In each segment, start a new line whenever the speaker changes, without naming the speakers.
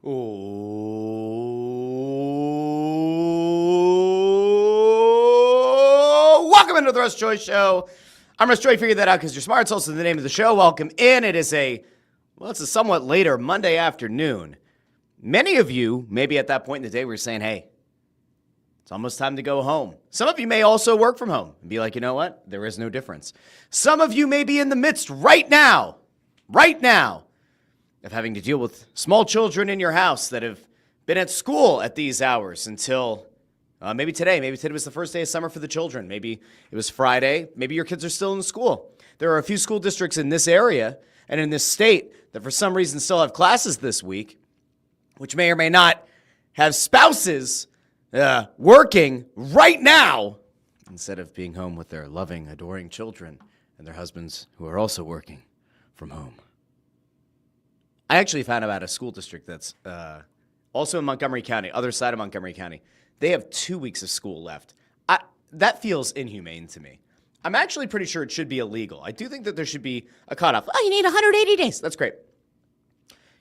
Oh, welcome into the Russ Joy Show. I'm Russ Joy. Figure that out because you're smart. It's also the name of the show. Welcome in. It's a somewhat later Monday afternoon. Many of you, maybe at that point in the day, were saying, hey, it's almost time to go home. Some of you may also work from home and be like, you know what? There is no difference. Some of you may be in the midst right now, of having to deal with small children in your house that have been at school at these hours until maybe today. Maybe today was the first day of summer for the children. Maybe it was Friday. Maybe your kids are still in school. There are a few school districts in this area and in this state that for some reason still have classes this week, which may or may not have spouses working right now instead of being home with their loving, adoring children and their husbands who are also working from home. I actually found out about a school district that's also in Montgomery County, other side of Montgomery County. They have 2 weeks of school left. That feels inhumane to me. I'm actually pretty sure it should be illegal. I do think that there should be a cutoff. Oh, you need 180 days. That's great.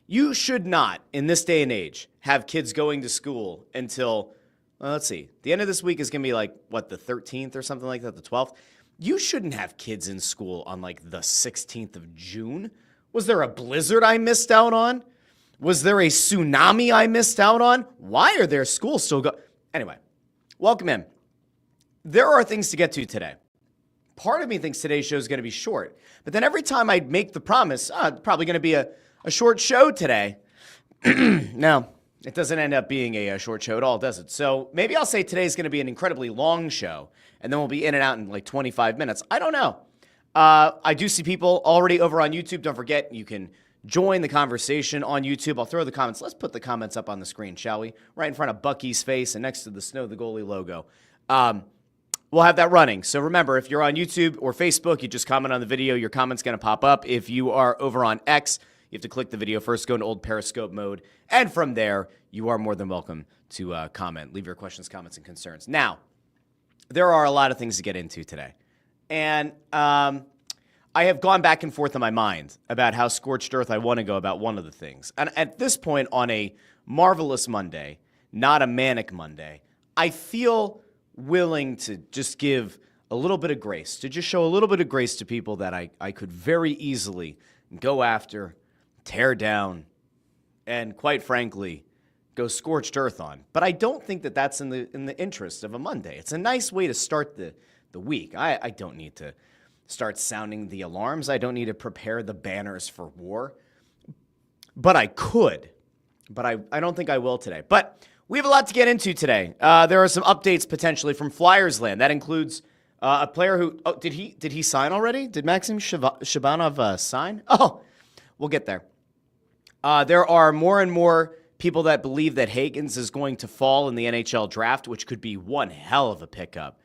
You should not, in this day and age, have kids going to school until, let's see, the end of this week is going to be like, the 13th or something like that, the 12th? You shouldn't have kids in school on like the 16th of June. Was there a blizzard I missed out on? Was there a tsunami I missed out on? Why are their schools still going? Anyway, welcome in. There are things to get to today. Part of me thinks today's show is going to be short, but then every time I make the promise, it's probably going to be a short show today. No, it doesn't end up being a short show at all, does it? So maybe I'll say today's going to be an incredibly long show, and then we'll be in and out in like 25 minutes. I don't know. I do see people already over on YouTube. Don't forget, you can join the conversation on YouTube. I'll throw the comments. Let's put the comments up on the screen, shall we? Right in front of Bucky's face and next to the Snow the Goalie logo. We'll have that running. So remember, if you're on YouTube or Facebook, you just comment on the video. Your comment's going to pop up. If you are over on X, you have to click the video first, go into old Periscope mode, and from there, you are more than welcome to comment. Leave your questions, comments, and concerns. Now, there are a lot of things to get into today. And I have gone back and forth in my mind about how scorched earth I want to go about one of the things. And at this point, on a marvelous Monday, not a manic Monday, I feel willing to just give a little bit of grace, to just show a little bit of grace to people that I could very easily go after, tear down, and quite frankly, go scorched earth on. But I don't think that that's in the interest of a Monday. It's a nice way to start the week. I don't need to start sounding the alarms. I don't need to prepare the banners for war. But I could. But I don't think I will today. But we have a lot to get into today. There are some updates potentially from Flyers land. That includes a player who... Oh, did he sign already? Did Maxim Shabanov sign? Oh, we'll get there. There are more and more people that believe that Higgins is going to fall in the NHL draft, which could be one hell of a pickup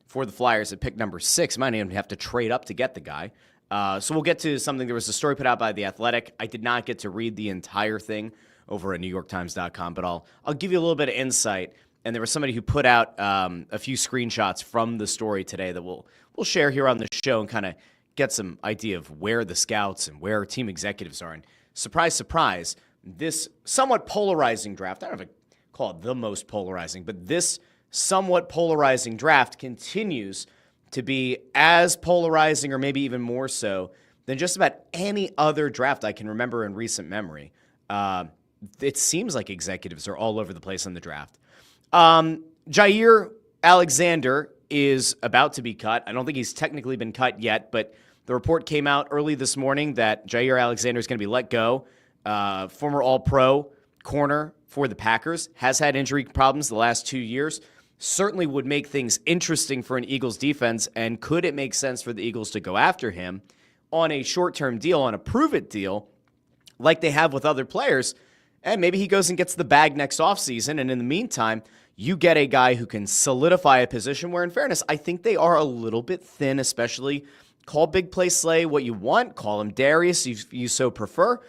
for the Flyers at pick number 6. Might even have to trade up to get the guy. So we'll get to something. There was a story put out by The Athletic. I did not get to read the entire thing over at NewYorkTimes.com, but I'll give you a little bit of insight. And there was somebody who put out a few screenshots from the story today that we'll share here on the show and kind of get some idea of where the scouts and where team executives are. And surprise, surprise, this somewhat polarizing draft, I don't know if I call it the most polarizing, but this somewhat polarizing draft continues to be as polarizing or maybe even more so than just about any other draft I can remember in recent memory. It seems like executives are all over the place on the draft. Jaire Alexander is about to be cut. I don't think he's technically been cut yet, but the report came out early this morning that Jaire Alexander is going to be let go. Former All-Pro corner for the Packers, has had injury problems the last 2 years. Certainly would make things interesting for an Eagles defense, and could it make sense for the Eagles to go after him on a short-term deal, on a prove-it deal, like they have with other players, and maybe he goes and gets the bag next offseason, and in the meantime, you get a guy who can solidify a position where, in fairness, I think they are a little bit thin, especially call Big Play Slay what you want, call him Darius if you so prefer.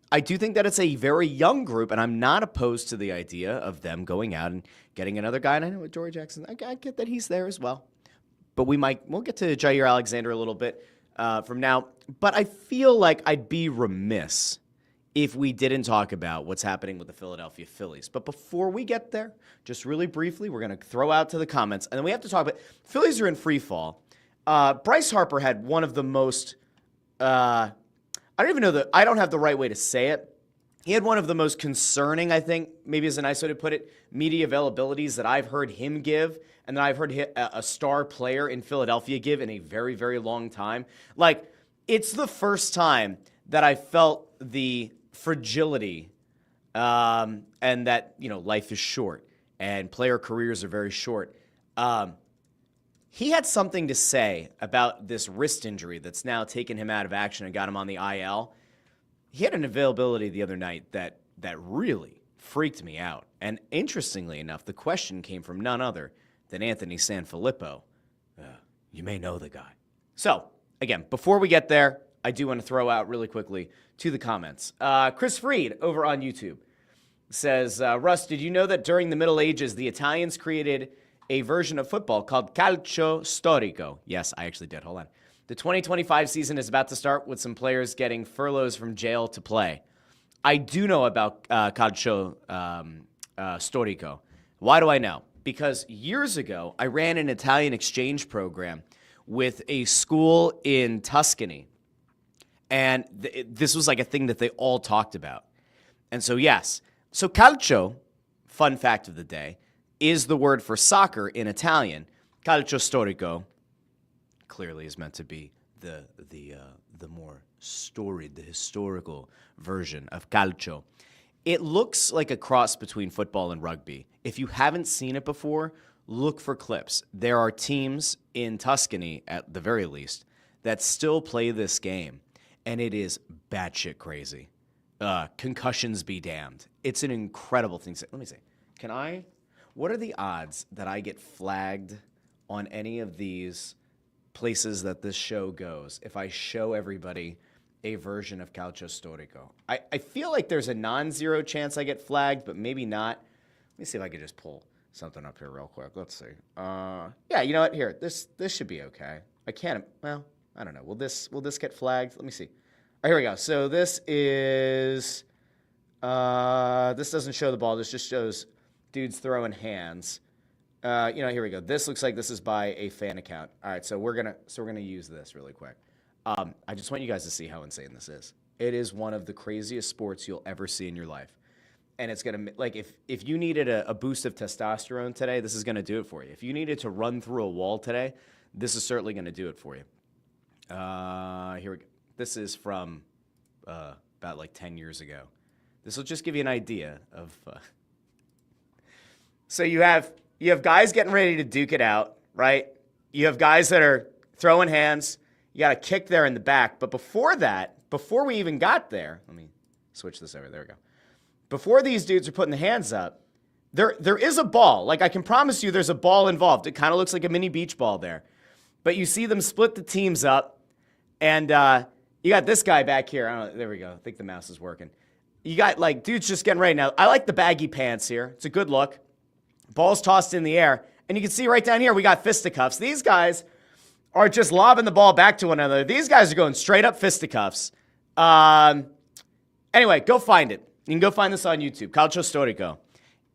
I do think that it's a very young group, and I'm not opposed to the idea of them going out and getting another guy. And I know with Dory Jackson, I get that he's there as well. But we'll get to Jaire Alexander a little bit from now. But I feel like I'd be remiss if we didn't talk about what's happening with the Philadelphia Phillies. But before we get there, just really briefly, we're going to throw out to the comments, and then we have to talk about Phillies are in free fall. Bryce Harper had one of the most, I don't have the right way to say it. He had one of the most concerning, I think, maybe is a nice way to put it, media availabilities that I've heard him give and that I've heard a star player in Philadelphia give in a very, very long time. Like, it's the first time that I felt the fragility and that, life is short and player careers are very short. He had something to say about this wrist injury that's now taken him out of action and got him on the IL. He had an availability the other night that really freaked me out. And interestingly enough, the question came from none other than Anthony Sanfilippo. You may know the guy. So, again, before we get there, I do want to throw out really quickly to the comments. Chris Freed over on YouTube says, Russ, did you know that during the Middle Ages, the Italians created a version of football called calcio storico? Yes, I actually did. Hold on. The 2025 season is about to start with some players getting furloughs from jail to play. I do know about calcio storico. Why do I know? Because years ago, I ran an Italian exchange program with a school in Tuscany. And this was like a thing that they all talked about. And so, yes. So calcio, fun fact of the day, is the word for soccer in Italian. Calcio storico clearly is meant to be the more storied, the historical version of calcio. It looks like a cross between football and rugby. If you haven't seen it before, look for clips. There are teams in Tuscany, at the very least, that still play this game, and it is batshit crazy. Concussions be damned. It's an incredible thing. Let me see. What are the odds that I get flagged on any of these places that this show goes if I show everybody a version of calcio storico? I feel like there's a non-zero chance I get flagged, but maybe not. Let me see if I could just pull something up here real quick. Let's see. Yeah, you know what? Here, this should be okay. I can't. Well, I don't know. Will this get flagged? Let me see. All right, here we go. So this is. This doesn't show the ball. This just shows dudes throwing hands. Here we go. This looks like this is by a fan account. All right, so we're gonna use this really quick. I just want you guys to see how insane this is. It is one of the craziest sports you'll ever see in your life, and it's gonna if you needed a boost of testosterone today, this is gonna do it for you. If you needed to run through a wall today, this is certainly gonna do it for you. Here we go. This is from about 10 years ago. This will just give you an idea of. So you have guys getting ready to duke it out, right? You have guys that are throwing hands. You got a kick there in the back. But before that, before we even got there, let me switch this over. There we go. Before these dudes are putting the hands up, there is a ball. I can promise you there's a ball involved. It kind of looks like a mini beach ball there. But you see them split the teams up, and you got this guy back here. I don't know, there we go. I think the mouse is working. You got, dudes just getting ready. Now, I like the baggy pants here. It's a good look. Ball's tossed in the air. And you can see right down here, we got fisticuffs. These guys are just lobbing the ball back to one another. These guys are going straight up fisticuffs. Anyway, go find it. You can go find this on YouTube, Calcio Storico.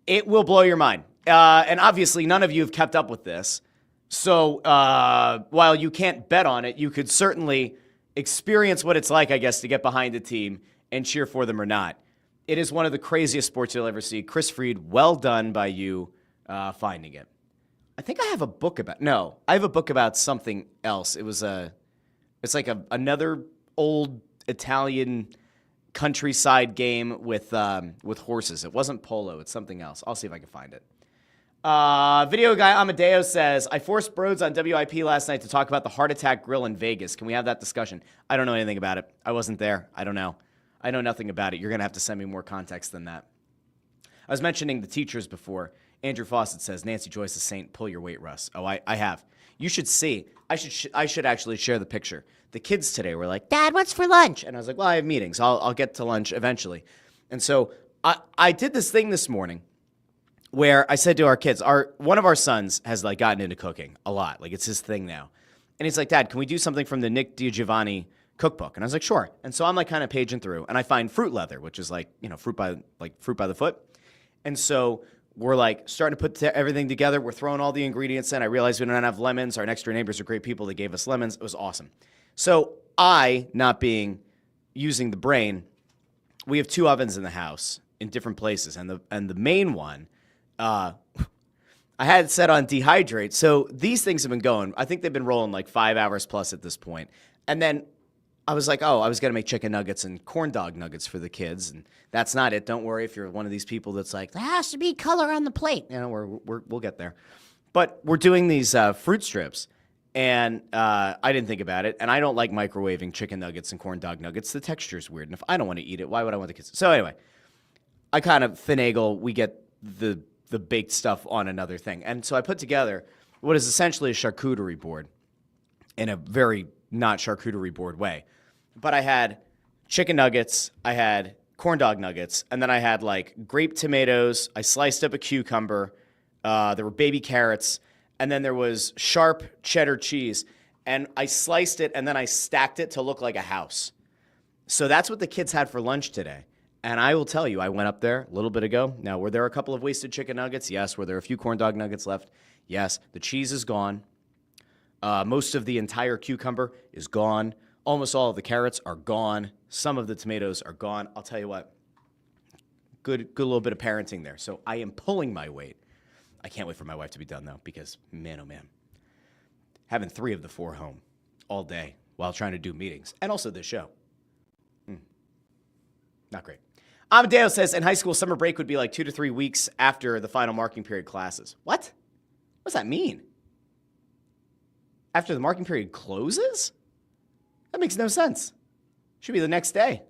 It will blow your mind. And obviously, none of you have kept up with this. So while you can't bet on it, you could certainly experience what it's like, I guess, to get behind a team and cheer for them or not. It is one of the craziest sports you'll ever see. Chris Freed, well done by you finding it. I think I have a book about. No, I have a book about something else. It's like another old Italian countryside game with horses. It wasn't polo. It's something else. I'll see if I can find it. Video guy Amadeo says, I forced Broads on WIP last night to talk about the Heart Attack Grill in Vegas. Can we have that discussion? I don't know anything about it. I wasn't there. I don't know. I know nothing about it. You're going to have to send me more context than that. I was mentioning the teachers before. Andrew Fawcett says, Nancy Joyce is saying, pull your weight, Russ. Oh, I have. You should see. I should actually share the picture. The kids today were like, Dad, what's for lunch? And I was like, well, I have meetings. I'll get to lunch eventually. And so I did this thing this morning where I said to our kids, one of our sons has gotten into cooking a lot. It's his thing now. And he's like, Dad, can we do something from the Nick DiGiovanni cookbook. And I was like, sure. And so I'm like kind of paging through, and I find fruit leather, which is like, fruit by the foot. And so we're like starting to put everything together. We're throwing all the ingredients in. I realized we don't have lemons. Our next door neighbors are great people. They gave us lemons. It was awesome. So I, not using the brain, we have 2 ovens in the house in different places. And the main one, I had it set on dehydrate. So these things have been going. I think they've been rolling like 5 hours plus at this point. And then I was like, I was going to make chicken nuggets and corn dog nuggets for the kids. And that's not it. Don't worry if you're one of these people that's like, there has to be color on the plate. We'll get there. But we're doing these fruit strips. And I didn't think about it. And I don't like microwaving chicken nuggets and corn dog nuggets. The texture is weird. And if I don't want to eat it, why would I want the kids? So anyway, I kind of finagle. We get the baked stuff on another thing. And so I put together what is essentially a charcuterie board in a very not charcuterie board way. But I had chicken nuggets, I had corn dog nuggets, and then I had like grape tomatoes. I sliced up a cucumber. There were baby carrots, and then there was sharp cheddar cheese. And I sliced it, and then I stacked it to look like a house. So that's what the kids had for lunch today. And I will tell you, I went up there a little bit ago. Now, were there a couple of wasted chicken nuggets? Yes. Were there a few corn dog nuggets left? Yes. The cheese is gone. Most of the entire cucumber is gone. Almost all of the carrots are gone. Some of the tomatoes are gone. I'll tell you what, good little bit of parenting there. So I am pulling my weight. I can't wait for my wife to be done, though, because, man, oh, man, having 3 of the 4 home all day while trying to do meetings and also this show. Not great. Amadeo says, in high school, summer break would be like 2 to 3 weeks after the final marking period classes. What? What does that mean? After the marking period closes? That makes no sense. Should be the next day.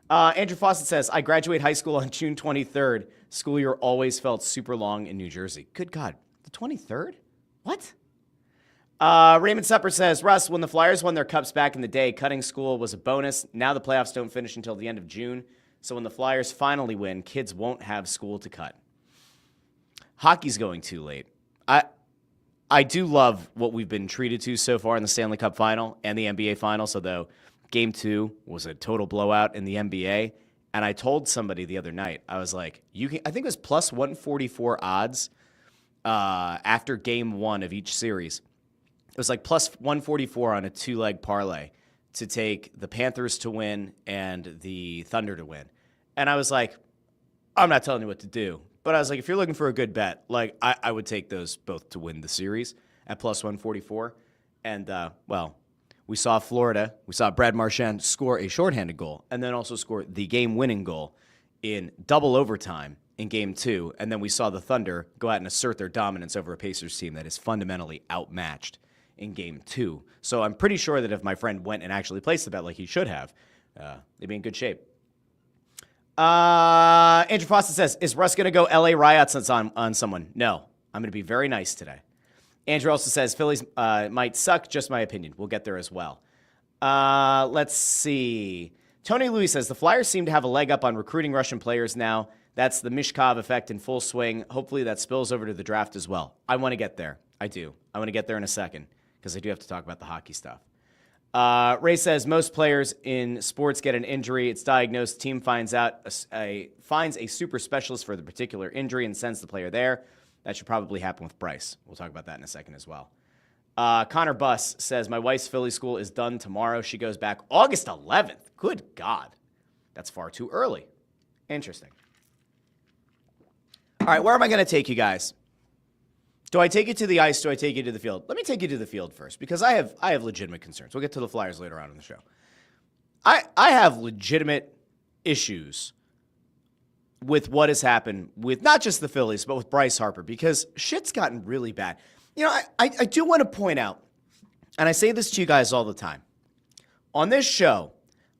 Andrew Fawcett says, I graduate high school on June 23rd. School year always felt super long in New Jersey. Good God. The 23rd? What? Raymond Supper says, Russ, when the Flyers won their cups back in the day, cutting school was a bonus. Now the playoffs don't finish until the end of June. So when the Flyers finally win, kids won't have school to cut. Hockey's going too late. I do love what we've been treated to so far in the Stanley Cup final and the NBA finals, although Game 2 was a total blowout in the NBA. And I told somebody the other night, I was like, I think it was plus 144 odds after Game 1 of each series. It was like plus 144 on a 2-leg parlay to take the Panthers to win and the Thunder to win. And I was like, I'm not telling you what to do. But I was like, if you're looking for a good bet, like I would take those both to win the series at plus 144. And, we saw Florida. We saw Brad Marchand score a shorthanded goal and then also score the game-winning goal in double overtime in Game 2. And then we saw the Thunder go out and assert their dominance over a Pacers team that is fundamentally outmatched in Game 2. So I'm pretty sure that if my friend went and actually placed the bet like he should have, they'd be in good shape. Andrew Foster says, is Russ going to go LA riots on someone? No. I'm going to be very nice today. Andrew also says, Phillies might suck, just my opinion. We'll get there as well. Let's see. Tony Louis says, the Flyers seem to have a leg up on recruiting Russian players now. That's the Mishkov effect in full swing. Hopefully that spills over to the draft as well. I want to get there. I do. I want to get there in a second because I do have to talk about the hockey stuff. Ray says, most players in sports get an injury. It's diagnosed. Team finds a super specialist for the particular injury and sends the player there. That should probably happen with Bryce. We'll talk about that in a second as well. Connor Buss says, my wife's Philly school is done tomorrow. She goes back August 11th. Good God. That's far too early. Interesting. All right, where am I going to take you guys? Do I take you to the ice? Do I take you to the field? Let me take you to the field first because I have legitimate concerns. We'll get to the Flyers later on in the show. I have legitimate issues with what has happened with not just the Phillies, but with Bryce Harper because shit's gotten really bad. You know, I do want to point out, and I say this to you guys all the time, on this show,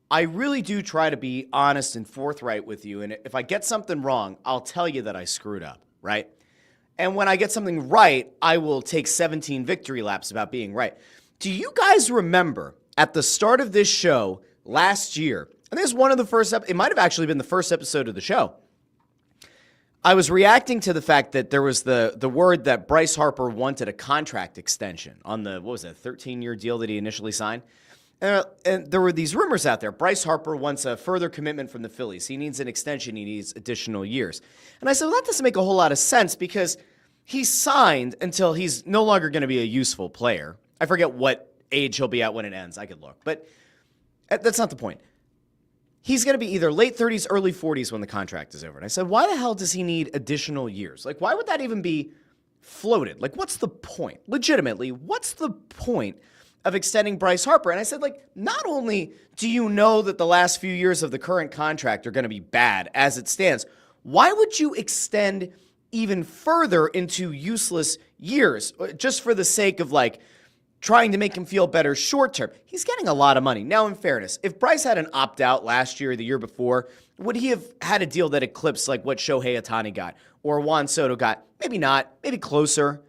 I really do try to be honest and forthright with you, and if I get something wrong, I'll tell you that I screwed up, right? And when I get something right, I will take 17 victory laps about being right. Do you guys remember at the start of this show last year, and this is one of the first, it might have actually been the first episode of the show, I was reacting to the fact that there was the word that Bryce Harper wanted a contract extension on the, 13-year deal that he initially signed. And there were these rumors out there. Bryce Harper wants a further commitment from the Phillies. He needs an extension. He needs additional years. And I said, well, that doesn't make a whole lot of sense because he's signed until he's no longer going to be a useful player. I forget what age he'll be at when it ends. I could look. But that's not the point. He's going to be either late 30s, early 40s when the contract is over. And I said, why the hell does he need additional years? Like, why would that even be floated? Like, what's the point? Legitimately, what's the point of extending Bryce Harper? And I said, like, not only do you know that the last few years of the current contract are going to be bad as it stands, why would you extend even further into useless years just for the sake of, like, trying to make him feel better short term? He's getting a lot of money. Now, in fairness, if Bryce had an opt-out last year or the year before, would he have had a deal that eclipsed like what Shohei Ohtani got or Juan Soto got? Maybe not. Maybe closer.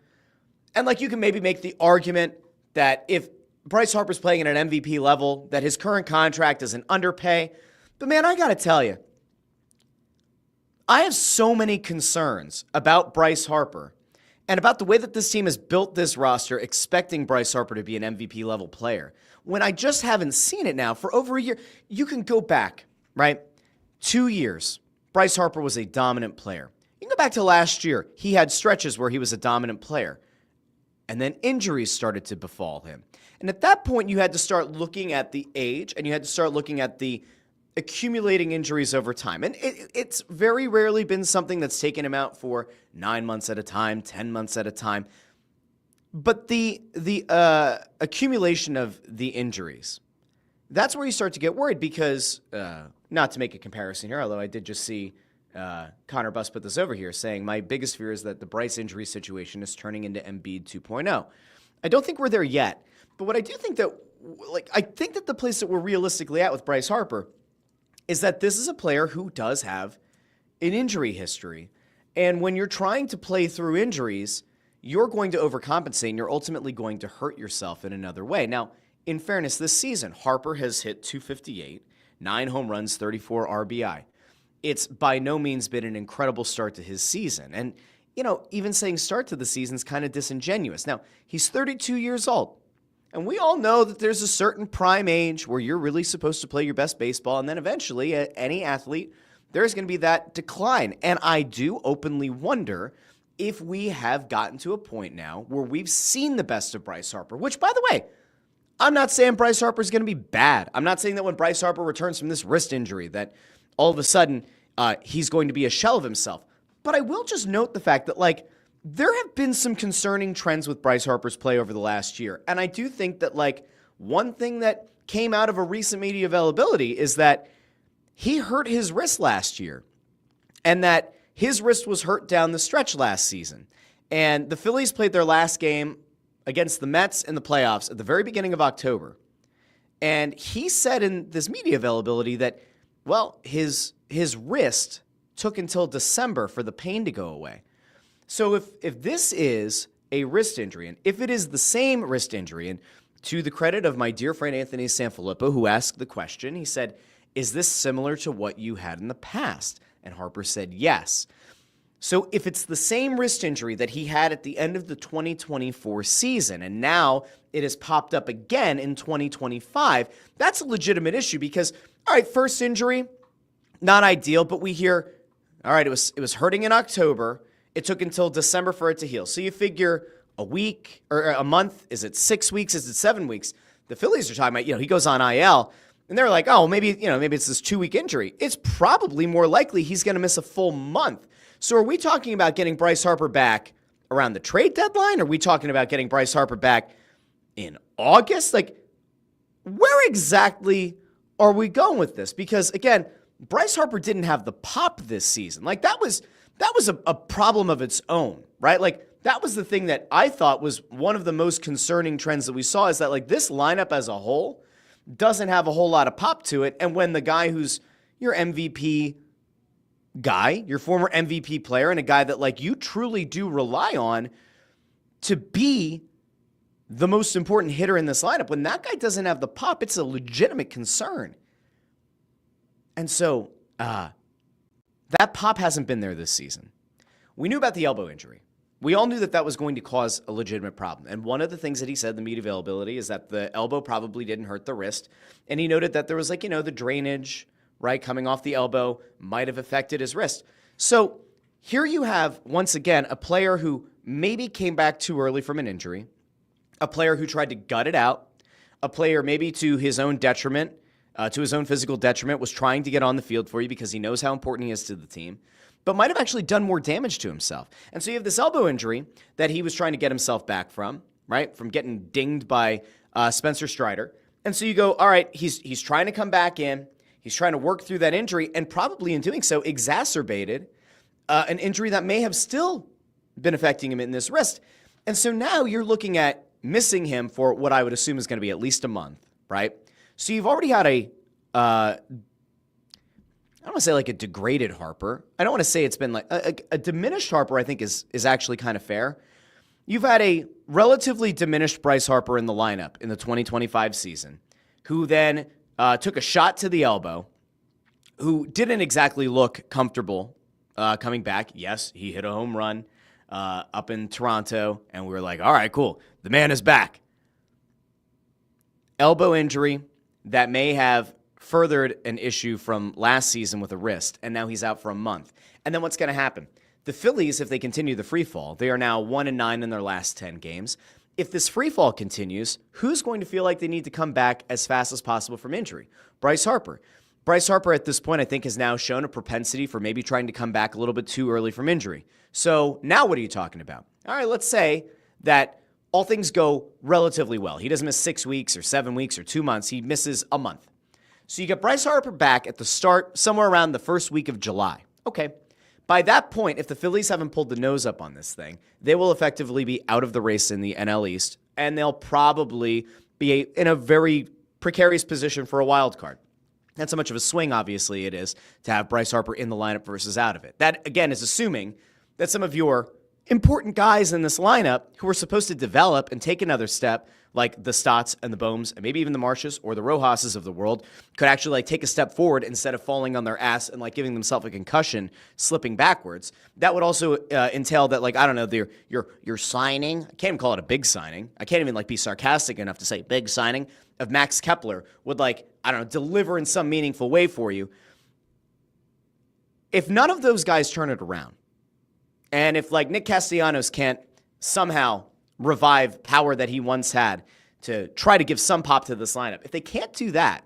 And like you can maybe make the argument that if Bryce Harper's playing at an MVP level, that his current contract is an underpay. But man, I got to tell you, I have so many concerns about Bryce Harper and about the way that this team has built this roster, expecting Bryce Harper to be an MVP level player, when I just haven't seen it now for over a year. You can go back, right? 2 years. Bryce Harper was a dominant player. You can go back to last year. He had stretches where he was a dominant player. And then injuries started to befall him. And at that point, you had to start looking at the age and you had to start looking at the accumulating injuries over time. And it's very rarely been something that's taken him out for 9 months at a time, 10 months at a time. But the accumulation of the injuries, that's where you start to get worried because, not to make a comparison here, although I did just see Connor Buss put this over here saying, my biggest fear is that the Bryce injury situation is turning into Embiid 2.0. I don't think we're there yet. But what I do think that, I think that the place that we're realistically at with Bryce Harper is that this is a player who does have an injury history. And when you're trying to play through injuries, you're going to overcompensate and you're ultimately going to hurt yourself in another way. Now, in fairness, this season, Harper has hit 258, 9 home runs, 34 RBI. It's by no means been an incredible start to his season. And, even saying start to the season is kind of disingenuous. Now, he's 32 years old. And we all know that there's a certain prime age where you're really supposed to play your best baseball. And then eventually, any athlete, there's going to be that decline. And I do openly wonder if we have gotten to a point now where we've seen the best of Bryce Harper, which, by the way, I'm not saying Bryce Harper is going to be bad. I'm not saying that when Bryce Harper returns from this wrist injury that all of a sudden he's going to be a shell of himself. But I will just note the fact that, there have been some concerning trends with Bryce Harper's play over the last year. And I do think that, one thing that came out of a recent media availability is that he hurt his wrist last year and that his wrist was hurt down the stretch last season. And the Phillies played their last game against the Mets in the playoffs at the very beginning of October. And he said in this media availability that, his wrist took until December for the pain to go away. So if this is a wrist injury, and if it is the same wrist injury, and to the credit of my dear friend Anthony Sanfilippo, who asked the question, he said, is this similar to what you had in the past? And Harper said yes. So if it's the same wrist injury that he had at the end of the 2024 season, and now it has popped up again in 2025, that's a legitimate issue because, all right, first injury, not ideal, but we hear, all right, it was hurting in October. It took until December for it to heal. So you figure a week or a month, is it 6 weeks? Is it 7 weeks? The Phillies are talking about, he goes on IL and they're like, oh, maybe it's this 2-week injury. It's probably more likely he's going to miss a full month. So are we talking about getting Bryce Harper back around the trade deadline? Are we talking about getting Bryce Harper back in August? Where exactly are we going with this? Because again, Bryce Harper didn't have the pop this season. That was a problem of its own, right? That was the thing that I thought was one of the most concerning trends that we saw is that this lineup as a whole doesn't have a whole lot of pop to it. And when the guy who's your MVP guy, your former MVP player, and a guy that you truly do rely on to be the most important hitter in this lineup, when that guy doesn't have the pop, it's a legitimate concern. And so, that pop hasn't been there this season. We knew about the elbow injury. we all knew that that was going to cause a legitimate problem. And one of the things that he said in the media availability is that the elbow probably didn't hurt the wrist. And he noted that there was the drainage, right, coming off the elbow might have affected his wrist. So here you have, once again, a player who maybe came back too early from an injury, a player who tried to gut it out, a player maybe to his own detriment, to his own physical detriment, was trying to get on the field for you because he knows how important he is to the team, but might have actually done more damage to himself. And so you have this elbow injury that he was trying to get himself back from, right, from getting dinged by Spencer Strider. And so you go, all right, he's trying to come back in. He's trying to work through that injury, and probably in doing so exacerbated an injury that may have still been affecting him in this wrist. And so now you're looking at missing him for what I would assume is going to be at least a month, right? So you've already had I don't want to say like a degraded Harper. I don't want to say it's been like a diminished Harper, I think is actually kind of fair. You've had a relatively diminished Bryce Harper in the lineup in the 2025 season, who then took a shot to the elbow, who didn't exactly look comfortable coming back. Yes, he hit a home run up in Toronto, and we were like, all right, cool. The man is back. Elbow injury that may have furthered an issue from last season with a wrist, and now he's out for a month. And then what's going to happen? The Phillies, if they continue the free fall, they are now 1-9 in their last 10 games. If this free fall continues, who's going to feel like they need to come back as fast as possible from injury? Bryce Harper. Bryce Harper at this point, I think, has now shown a propensity for maybe trying to come back a little bit too early from injury. So now what are you talking about? All right, let's say that all things go relatively well. He doesn't miss 6 weeks or 7 weeks or 2 months. He misses a month. So you get Bryce Harper back at the start, somewhere around the first week of July. Okay. By that point, if the Phillies haven't pulled the nose up on this thing, they will effectively be out of the race in the NL East, and they'll probably be in a very precarious position for a wild card. That's how much of a swing, obviously, it is to have Bryce Harper in the lineup versus out of it. That, again, is assuming that some of your important guys in this lineup who are supposed to develop and take another step, like the Stotts and the Bohms and maybe even the Marshes or the Rojas's of the world, could actually take a step forward instead of falling on their ass and giving themselves a concussion, slipping backwards. That would also entail that, I don't know, your signing. I can't even call it a big signing. I can't even be sarcastic enough to say big signing of Max Kepler would I don't know, deliver in some meaningful way for you. If none of those guys turn it around, and if Nick Castellanos can't somehow revive power that he once had to try to give some pop to this lineup, if they can't do that,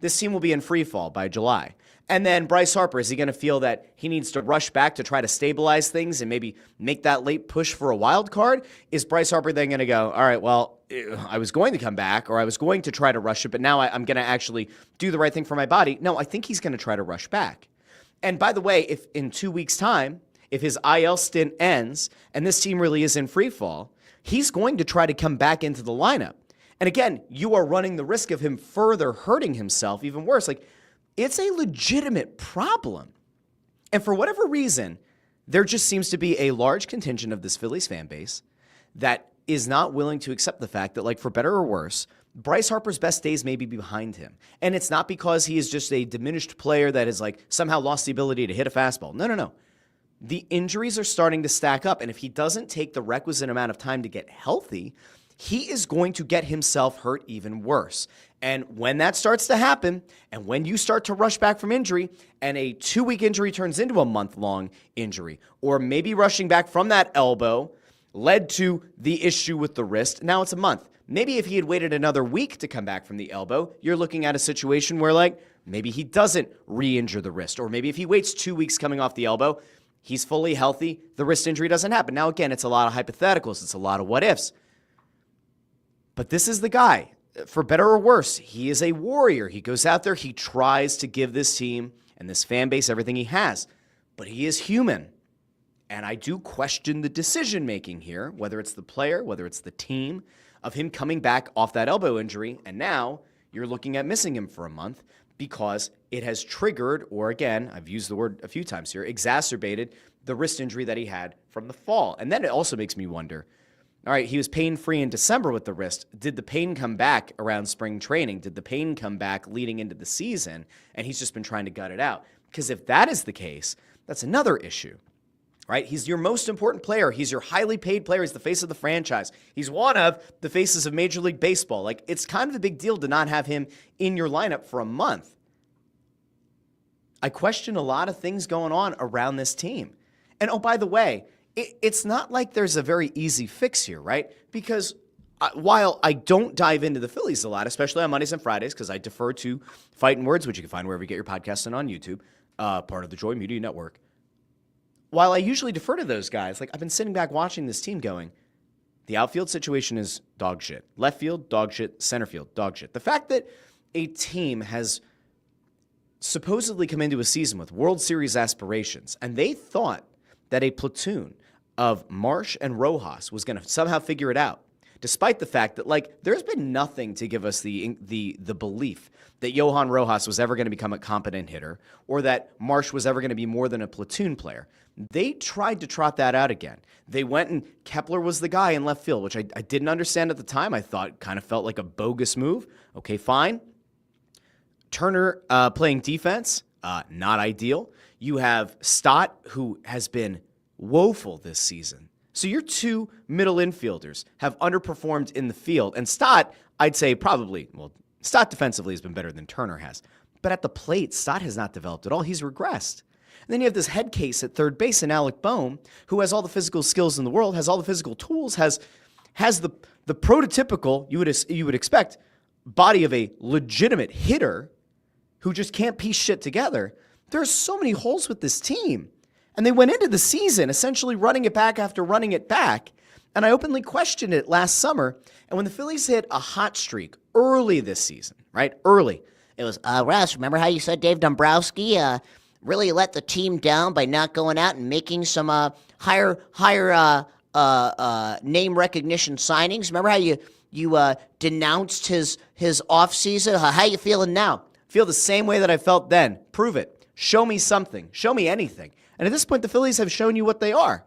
this team will be in free fall by July. And then Bryce Harper, is he going to feel that he needs to rush back to try to stabilize things and maybe make that late push for a wild card? Is Bryce Harper then going to go, all right, well, I was going to come back or I was going to try to rush it, but now I'm going to actually do the right thing for my body? No, I think he's going to try to rush back. And by the way, if in 2 weeks' time, if his IL stint ends and this team really is in free fall, he's going to try to come back into the lineup. And again, you are running the risk of him further hurting himself even worse. It's a legitimate problem. And for whatever reason, there just seems to be a large contingent of this Phillies fan base that is not willing to accept the fact that, for better or worse, Bryce Harper's best days may be behind him. And it's not because he is just a diminished player that has somehow lost the ability to hit a fastball. No. The injuries are starting to stack up, and if he doesn't take the requisite amount of time to get healthy, he is going to get himself hurt even worse. And when that starts to happen, and when you start to rush back from injury, and a 2-week injury turns into a month-long injury, or maybe rushing back from that elbow led to the issue with the wrist, now it's a month. Maybe if he had waited another week to come back from the elbow, you're looking at a situation where maybe he doesn't re-injure the wrist, or maybe if he waits 2 weeks coming off the elbow, he's fully healthy, the wrist injury doesn't happen. Now, again, it's a lot of hypotheticals. It's a lot of what-ifs. But this is the guy. For better or worse, he is a warrior. He goes out there, he tries to give this team and this fan base everything he has. But he is human. And I do question the decision-making here, whether it's the player, whether it's the team, of him coming back off that elbow injury. And now you're looking at missing him for a month because it has triggered, or again, I've used the word a few times here, exacerbated the wrist injury that he had from the fall. And then it also makes me wonder, all right, he was pain-free in December with the wrist. Did the pain come back around spring training? Did the pain come back leading into the season? And he's just been trying to gut it out. Because if that is the case, that's another issue. right? He's your most important player. He's your highly paid player. He's the face of the franchise. He's one of the faces of Major League Baseball. Like, it's kind of a big deal to not have him in your lineup for a month. I question a lot of things going on around this team. And oh, by the way, it's not like there's a very easy fix here, right? Because while I don't dive into the Phillies a lot, especially on Mondays and Fridays, because I defer to Phightin Words, which you can find wherever you get your podcasts and on YouTube, part of the Joy Media Network. While I usually defer to those guys, like I've been sitting back watching this team going, the outfield situation is dog shit. Left field, dog shit. Center field, dog shit. The fact that a team has supposedly come into a season with World Series aspirations, and they thought that a platoon of Marsh and Rojas was going to somehow figure it out, despite the fact that, like, there's been nothing to give us the belief that Johan Rojas was ever going to become a competent hitter or that Marsh was ever going to be more than a platoon player. They tried to trot that out again. They went and Kepler was the guy in left field, which I didn't understand at the time. I thought kind of felt like a bogus move. Okay, fine. Turner playing defense, not ideal. You have Stott, who has been woeful this season. So your two middle infielders have underperformed in the field. And Stott, I'd say probably, well, Stott defensively has been better than Turner has. But at the plate, Stott has not developed at all. He's regressed. And then you have this head case at third base in Alec Boehm, who has all the physical skills in the world, has all the physical tools, has the prototypical, you would expect, body of a legitimate hitter who just can't piece shit together. There are so many holes with this team. And they went into the season essentially running it back after running it back. And I openly questioned it last summer. And when the Phillies hit a hot streak early this season, right? Early. It was, Russ, remember how you said Dave Dombrowski really let the team down by not going out and making some higher name recognition signings? Remember how you denounced his offseason? How you feeling now? Feel the same way that I felt then. Prove it. Show me something. Show me anything. And at this point, the Phillies have shown you what they are.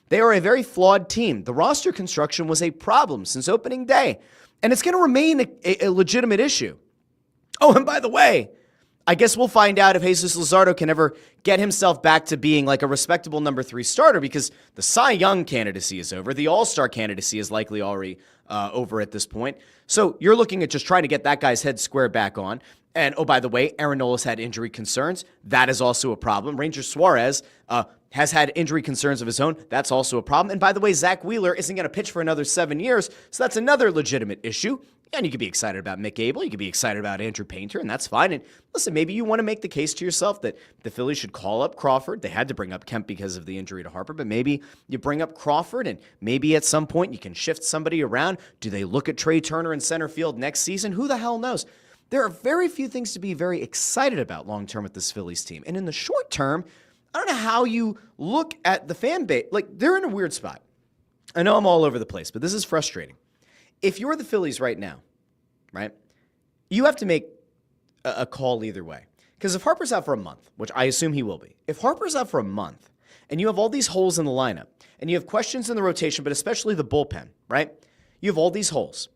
They are a very flawed team. The roster construction was a problem since opening day, and it's going to remain a legitimate issue. Oh, and by the way, I guess we'll find out if Jesus Luzardo can ever get himself back to being like a respectable number 3 starter, because the Cy Young candidacy is over. The All-Star candidacy is likely already over at this point. So you're looking at just trying to get that guy's head squared back on. And, oh, by the way, Aaron Nola's had injury concerns. That is also a problem. Ranger Suarez has had injury concerns of his own. That's also a problem. And, by the way, Zach Wheeler isn't going to pitch for another 7 years, so that's another legitimate issue. And you could be excited about Mick Abel. You could be excited about Andrew Painter, and that's fine. And listen, maybe you want to make the case to yourself that the Phillies should call up Crawford. They had to bring up Kemp because of the injury to Harper, but maybe you bring up Crawford, and maybe at some point you can shift somebody around. Do they look at Trey Turner in center field next season? Who the hell knows? There are very few things to be very excited about long-term with this Phillies team. And in the short term, I don't know how you look at the fan base. Like, they're in a weird spot. I know I'm all over the place, but this is frustrating. If you're the Phillies right now, right, you have to make a call either way. Because if Harper's out for a month, which I assume he will be, if Harper's out for a month and you have all these holes in the lineup and you have questions in the rotation, but especially the bullpen, right, you have all these holes.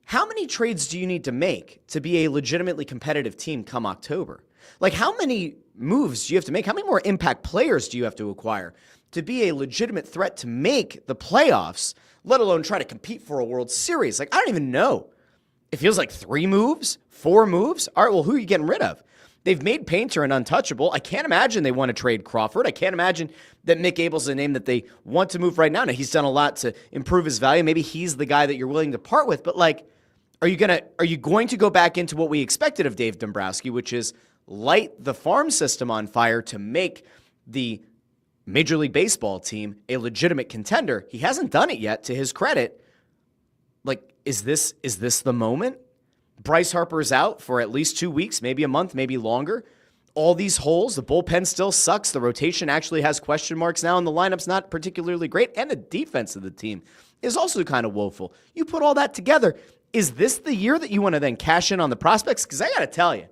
How many trades do you need to make to be a legitimately competitive team come October? Like, how many moves do you have to make? How many more impact players do you have to acquire to be a legitimate threat to make the playoffs, let alone try to compete for a World Series? Like, I don't even know. It feels like 3 moves, 4 moves. All right, well, who are you getting rid of? They've made Painter an untouchable. I can't imagine they want to trade Crawford. I can't imagine that Mick Abel's a name that they want to move right now. Now, he's done a lot to improve his value. Maybe he's the guy that you're willing to part with, but like, are you going to go back into what we expected of Dave Dombrowski, which is light the farm system on fire to make the Major League Baseball team a legitimate contender? He hasn't done it yet, to his credit. Like, is this the moment? Bryce Harper is out for at least 2 weeks, maybe a month, maybe longer. All these holes, the bullpen still sucks. The rotation actually has question marks now, and the lineup's not particularly great, and the defense of the team is also kind of woeful. You put all that together, is this the year that you want to then cash in on the prospects? Because I got to tell you,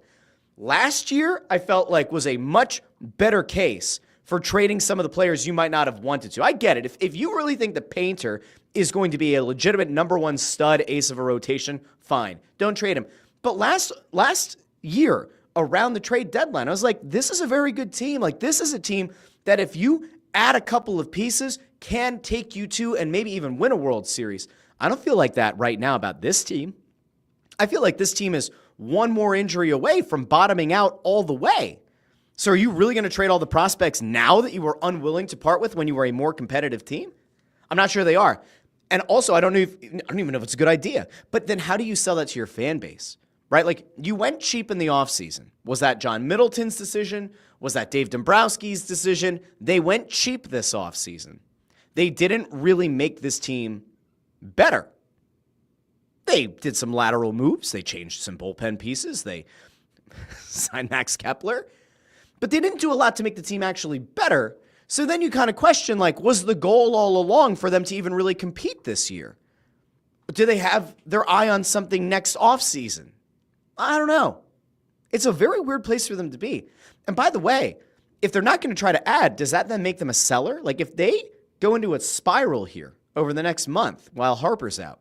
last year I felt like was a much better case for trading some of the players you might not have wanted to. I get it. If you really think the Painter is going to be a legitimate number 1 stud ace of a rotation, fine. Don't trade him. But last year, around the trade deadline, I was like, this is a very good team. Like, this is a team that if you add a couple of pieces, can take you to and maybe even win a World Series. I don't feel like that right now about this team. I feel like this team is one more injury away from bottoming out all the way. So are you really going to trade all the prospects now that you were unwilling to part with when you were a more competitive team? I'm not sure they are. And also, I don't even know if it's a good idea. But then how do you sell that to your fan base? Right? Like, you went cheap in the offseason. Was that John Middleton's decision? Was that Dave Dombrowski's decision? They went cheap this offseason. They didn't really make this team better. They did some lateral moves. They changed some bullpen pieces. They signed Max Kepler. But they didn't do a lot to make the team actually better. So then you kind of question, like, was the goal all along for them to even really compete this year? Do they have their eye on something next offseason? I don't know. It's a very weird place for them to be. And by the way, if they're not going to try to add, does that then make them a seller? Like, if they go into a spiral here over the next month while Harper's out,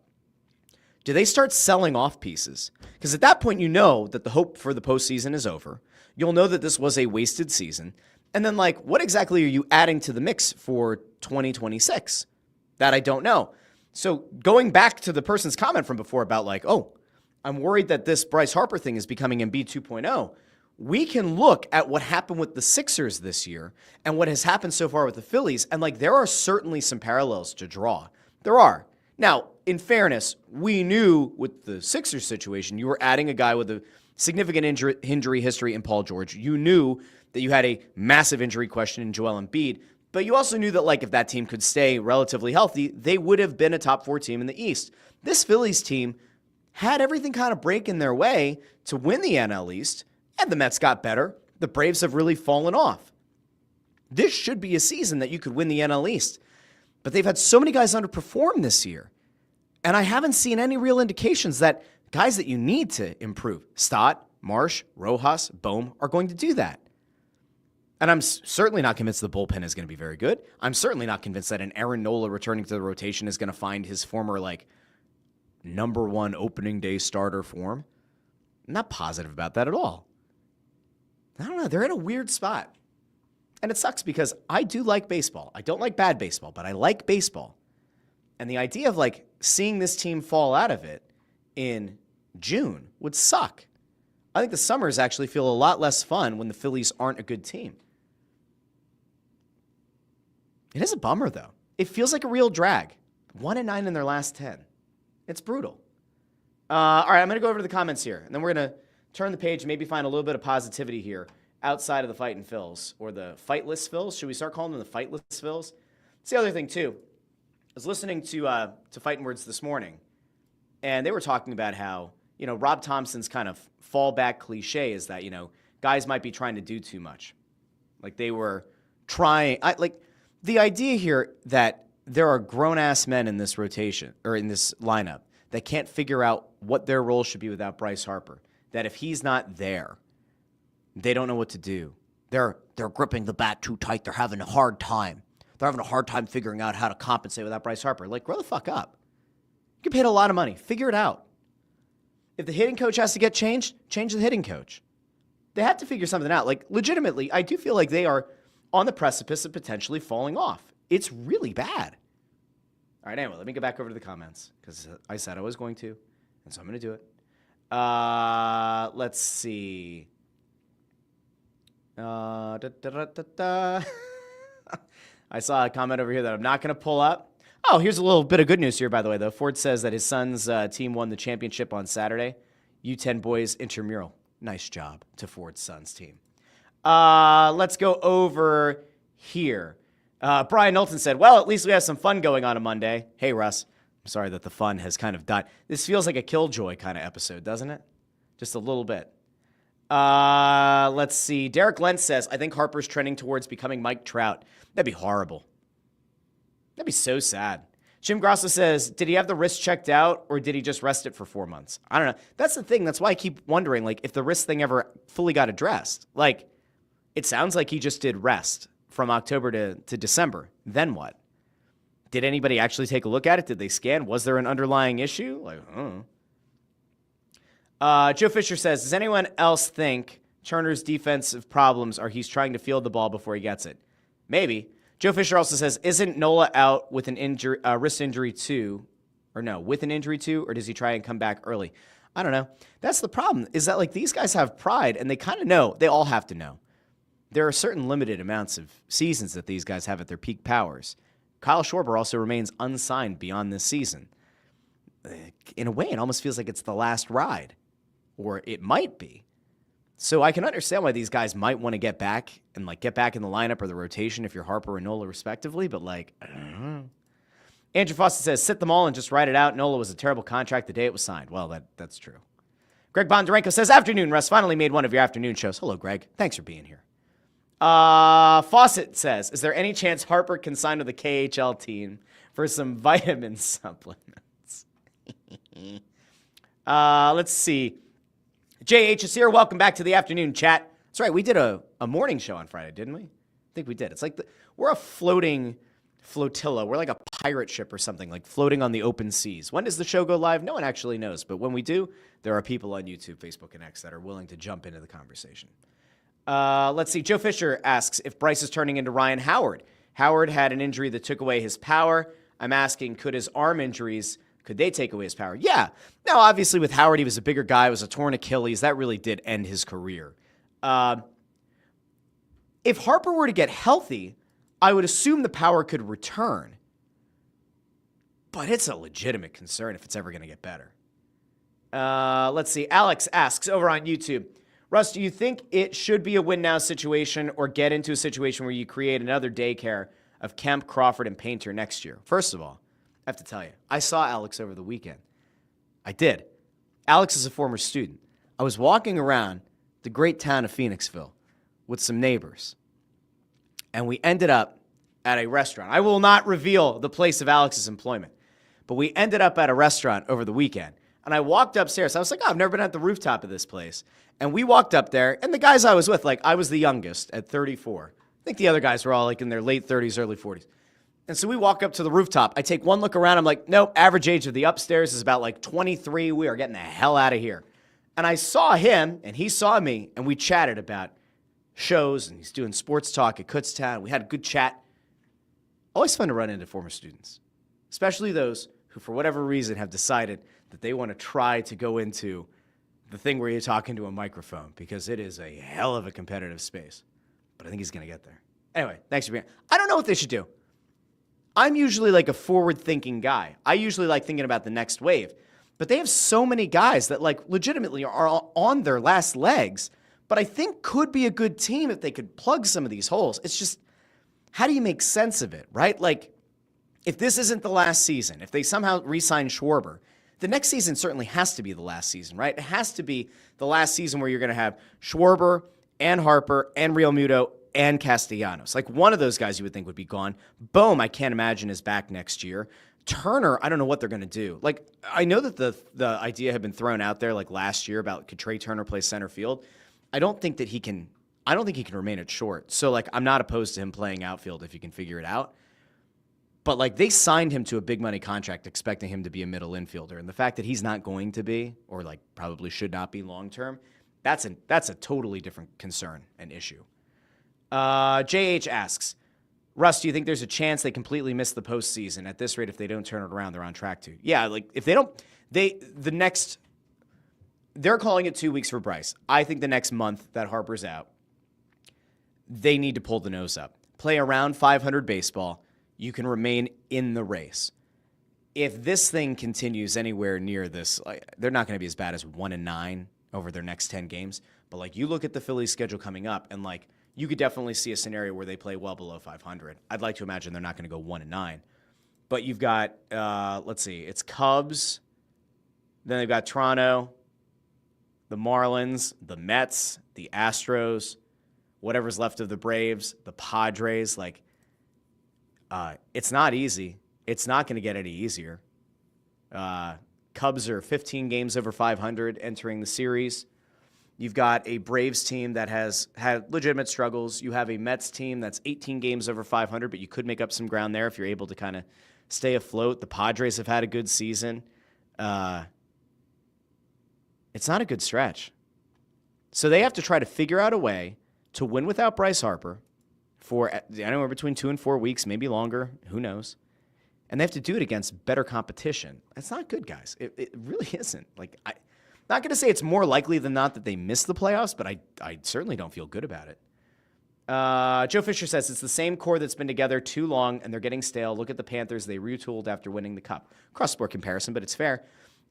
do they start selling off pieces? Because at that point, you know that the hope for the postseason is over. You'll know that this was a wasted season. And then, like, what exactly are you adding to the mix for 2026? That I don't know. So going back to the person's comment from before about, like, oh, I'm worried that this Bryce Harper thing is becoming Embiid 2.0. We can look at what happened with the Sixers this year and what has happened so far with the Phillies. And, like, there are certainly some parallels to draw. There are. Now, in fairness, we knew with the Sixers situation, you were adding a guy with a significant injury history in Paul George. You knew that you had a massive injury question in Joel Embiid, but you also knew that, like, if that team could stay relatively healthy, they would have been a top 4 team in the East. This Phillies team had everything kind of break in their way to win the NL East, and the Mets got better. The Braves have really fallen off. This should be a season that you could win the NL East, but they've had so many guys underperform this year, and I haven't seen any real indications that guys that you need to improve, Stott, Marsh, Rojas, Bohm, are going to do that. And I'm certainly not convinced the bullpen is going to be very good. I'm certainly not convinced that an Aaron Nola returning to the rotation is going to find his former, like, number 1 opening day starter form. I'm not positive about that at all. I don't know. They're in a weird spot. And it sucks because I do like baseball. I don't like bad baseball, but I like baseball. And the idea of, like, seeing this team fall out of it in June would suck. I think the summers actually feel a lot less fun when the Phillies aren't a good team. It is a bummer, though. It feels like a real drag. 1-9 in their last 10. It's brutal. All right, I'm going to go over to the comments here, and then we're going to turn the page and maybe find a little bit of positivity here outside of the Phightin Phils, or the Fightless Phils. Should we start calling them the Fightless Phils? That's the other thing, too. I was listening to Phightin Words this morning, and they were talking about how, you know, Rob Thompson's kind of fallback cliche is that, you know, guys might be trying to do too much. Like, they were trying, the idea here that there are grown-ass men in this rotation, or in this lineup, that can't figure out what their role should be without Bryce Harper. That if he's not there, they don't know what to do. They're gripping the bat too tight. They're having a hard time. They're having a hard time figuring out how to compensate without Bryce Harper. Like, grow the fuck up. You get paid a lot of money. Figure it out. If the hitting coach has to get changed, change the hitting coach. They have to figure something out. Like, legitimately, I do feel like they are on the precipice of potentially falling off. It's really bad. All right, anyway, let me get back over to the comments because I said I was going to, and so I'm going to do it. Let's see. I saw a comment over here that I'm not going to pull up. Oh, here's a little bit of good news here, by the way, though. Ford says that his son's team won the championship on Saturday. U10 boys intramural. Nice job to Ford's son's team. Let's go over here. Brian Knowlton said, well, at least we have some fun going on Monday. Hey, Russ. I'm sorry that the fun has kind of died. This feels like a Killjoy kind of episode, doesn't it? Just a little bit. Let's see. Derek Lentz says, I think Harper's trending towards becoming Mike Trout. That'd be horrible. That'd be so sad. Jim Grosso says, did he have the wrist checked out or did he just rest it for 4 months? I don't know. That's the thing. That's why I keep wondering, like, if the wrist thing ever fully got addressed. Like, it sounds like he just did rest from October to December. Then what? Did anybody actually take a look at it? Did they scan? Was there an underlying issue? Like, I don't know. Joe Fisher says, does anyone else think Turner's defensive problems are he's trying to field the ball before he gets it? Maybe. Joe Fisher also says, isn't Nola out with an injury, wrist injury too? Or no, with an injury too? Or does he try and come back early? I don't know. That's the problem, is that like these guys have pride and they kind of know. They all have to know. There are certain limited amounts of seasons that these guys have at their peak powers. Kyle Schwarber also remains unsigned beyond this season. In a way, it almost feels like it's the last ride. Or it might be. So I can understand why these guys might want to get back and like get back in the lineup or the rotation if you're Harper and Nola respectively, but like, I don't know. Andrew Foster says, sit them all and just write it out. Nola was a terrible contract the day it was signed. Well, that's true. Greg Bondarenko says, afternoon, Russ. Finally made one of your afternoon shows. Hello, Greg. Thanks for being here. Fawcett says, is there any chance Harper can sign with the KHL team for some vitamin supplements? Let's see. JH is here. Welcome back to the afternoon chat. That's right. We did a morning show on Friday, didn't we? I think we did. It's like we're a floating flotilla. We're like a pirate ship or something, like floating on the open seas. When does the show go live? No one actually knows. But when we do, there are people on YouTube, Facebook, and X that are willing to jump into the conversation. Let's see. Joe Fisher asks if Bryce is turning into Ryan Howard. Howard had an injury that took away his power. I'm asking, could his arm injuries, could they take away his power? Yeah. Now, obviously, with Howard, he was a bigger guy. It was a torn Achilles. That really did end his career. If Harper were to get healthy, I would assume the power could return. But it's a legitimate concern if it's ever going to get better. Let's see. Alex asks over on YouTube, Russ, do you think it should be a win-now situation or get into a situation where you create another daycare of Kemp, Crawford, and Painter next year? First of all, I have to tell you, I saw Alex over the weekend. I did. Alex is a former student. I was walking around the great town of Phoenixville with some neighbors, and we ended up at a restaurant. I will not reveal the place of Alex's employment, but we ended up at a restaurant over the weekend, and I walked upstairs. I was like, oh, I've never been at the rooftop of this place, and we walked up there, and the guys I was with, like, I was the youngest at 34. I think the other guys were all, like, in their late 30s, early 40s. And so we walk up to the rooftop. I take one look around. I'm like, nope, average age of the upstairs is about like 23. We are getting the hell out of here. And I saw him, and he saw me, and we chatted about shows, and he's doing sports talk at Kutztown. We had a good chat. Always fun to run into former students, especially those who, for whatever reason, have decided that they want to try to go into the thing where you're talking to a microphone, because it is a hell of a competitive space. But I think he's going to get there. Anyway, thanks for being here. I don't know what they should do. I'm usually like a forward-thinking guy. I usually like thinking about the next wave. But they have so many guys that like legitimately are on their last legs, but I think could be a good team if they could plug some of these holes. It's just, how do you make sense of it, right? Like, if this isn't the last season, if they somehow re-sign Schwarber, the next season certainly has to be the last season, right? It has to be the last season where you're going to have Schwarber and Harper and Real Muto and Castellanos. Like, one of those guys you would think would be gone. Bohm, I can't imagine, is back next year. Turner, I don't know what they're going to do. Like, I know that the idea had been thrown out there like last year about could Trey Turner play center field. I don't think he can remain at short. So, like, I'm not opposed to him playing outfield if he can figure it out. But, like, they signed him to a big money contract expecting him to be a middle infielder. And the fact that he's not going to be, or, like, probably should not be long term, that's a totally different concern and issue. JH asks, Russ, do you think there's a chance they completely miss the postseason? At this rate, if they don't turn it around, they're on track to. Yeah, like, if they don't, they're calling it 2 weeks for Bryce. I think the next month that Harper's out, they need to pull the nose up. Play around 500 baseball. You can remain in the race. If this thing continues anywhere near this, like, they're not going to be as bad as 1-9 over their next 10 games. But, like, you look at the Phillies schedule coming up, and, like, you could definitely see a scenario where they play well below 500. I'd like to imagine they're not going to go 1-9. But you've got, let's see, it's Cubs. Then they've got Toronto, the Marlins, the Mets, the Astros, whatever's left of the Braves, the Padres. Like, it's not easy. It's not going to get any easier. Cubs are 15 games over 500 entering the series. You've got a Braves team that has had legitimate struggles. You have a Mets team that's 18 games over 500, but you could make up some ground there if you're able to kind of stay afloat. The Padres have had a good season. It's not a good stretch. So they have to try to figure out a way to win without Bryce Harper, for anywhere between 2 and 4 weeks, maybe longer. Who knows? And they have to do it against better competition. That's not good, guys. It really isn't. Like, I'm not going to say it's more likely than not that they miss the playoffs, but I certainly don't feel good about it. Joe Fisher says it's the same core that's been together too long, and they're getting stale. Look at the Panthers. They retooled after winning the Cup. Cross-sport comparison, but it's fair.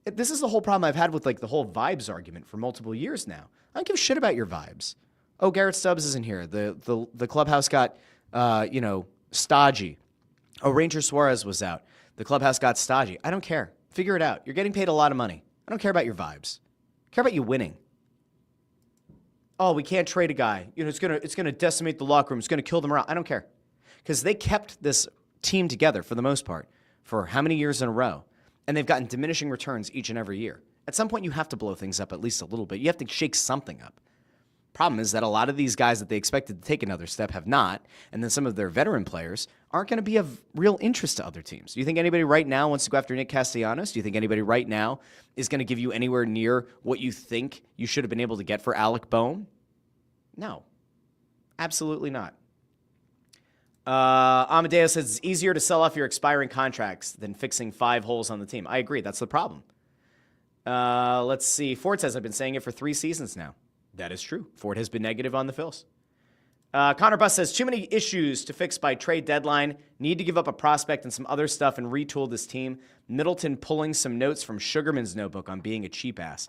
This is the whole problem I've had with like the whole vibes argument for multiple years now. I don't give a shit about your vibes. Oh, Garrett Stubbs isn't here. The clubhouse got, stodgy. Oh, Ranger Suarez was out. The clubhouse got stodgy. I don't care. Figure it out. You're getting paid a lot of money. I don't care about your vibes. I care about you winning. Oh, we can't trade a guy. It's gonna decimate the locker room. It's gonna kill the morale. I don't care, because they kept this team together for the most part for how many years in a row, and they've gotten diminishing returns each and every year. At some point, you have to blow things up at least a little bit. You have to shake something up. Problem is that a lot of these guys that they expected to take another step have not, and then some of their veteran players aren't going to be of real interest to other teams. Do you think anybody right now wants to go after Nick Castellanos? Do you think anybody right now is going to give you anywhere near what you think you should have been able to get for Alec Bohm? No, absolutely not. Amadeus says it's easier to sell off your expiring contracts than fixing 5 holes on the team. I agree. That's the problem. Let's see. Ford says, I've been saying it for 3 seasons now. That is true. Ford has been negative on the Phils. Connor Buss says, too many issues to fix by trade deadline. Need to give up a prospect and some other stuff and retool this team. Middleton pulling some notes from Sugarman's notebook on being a cheap ass.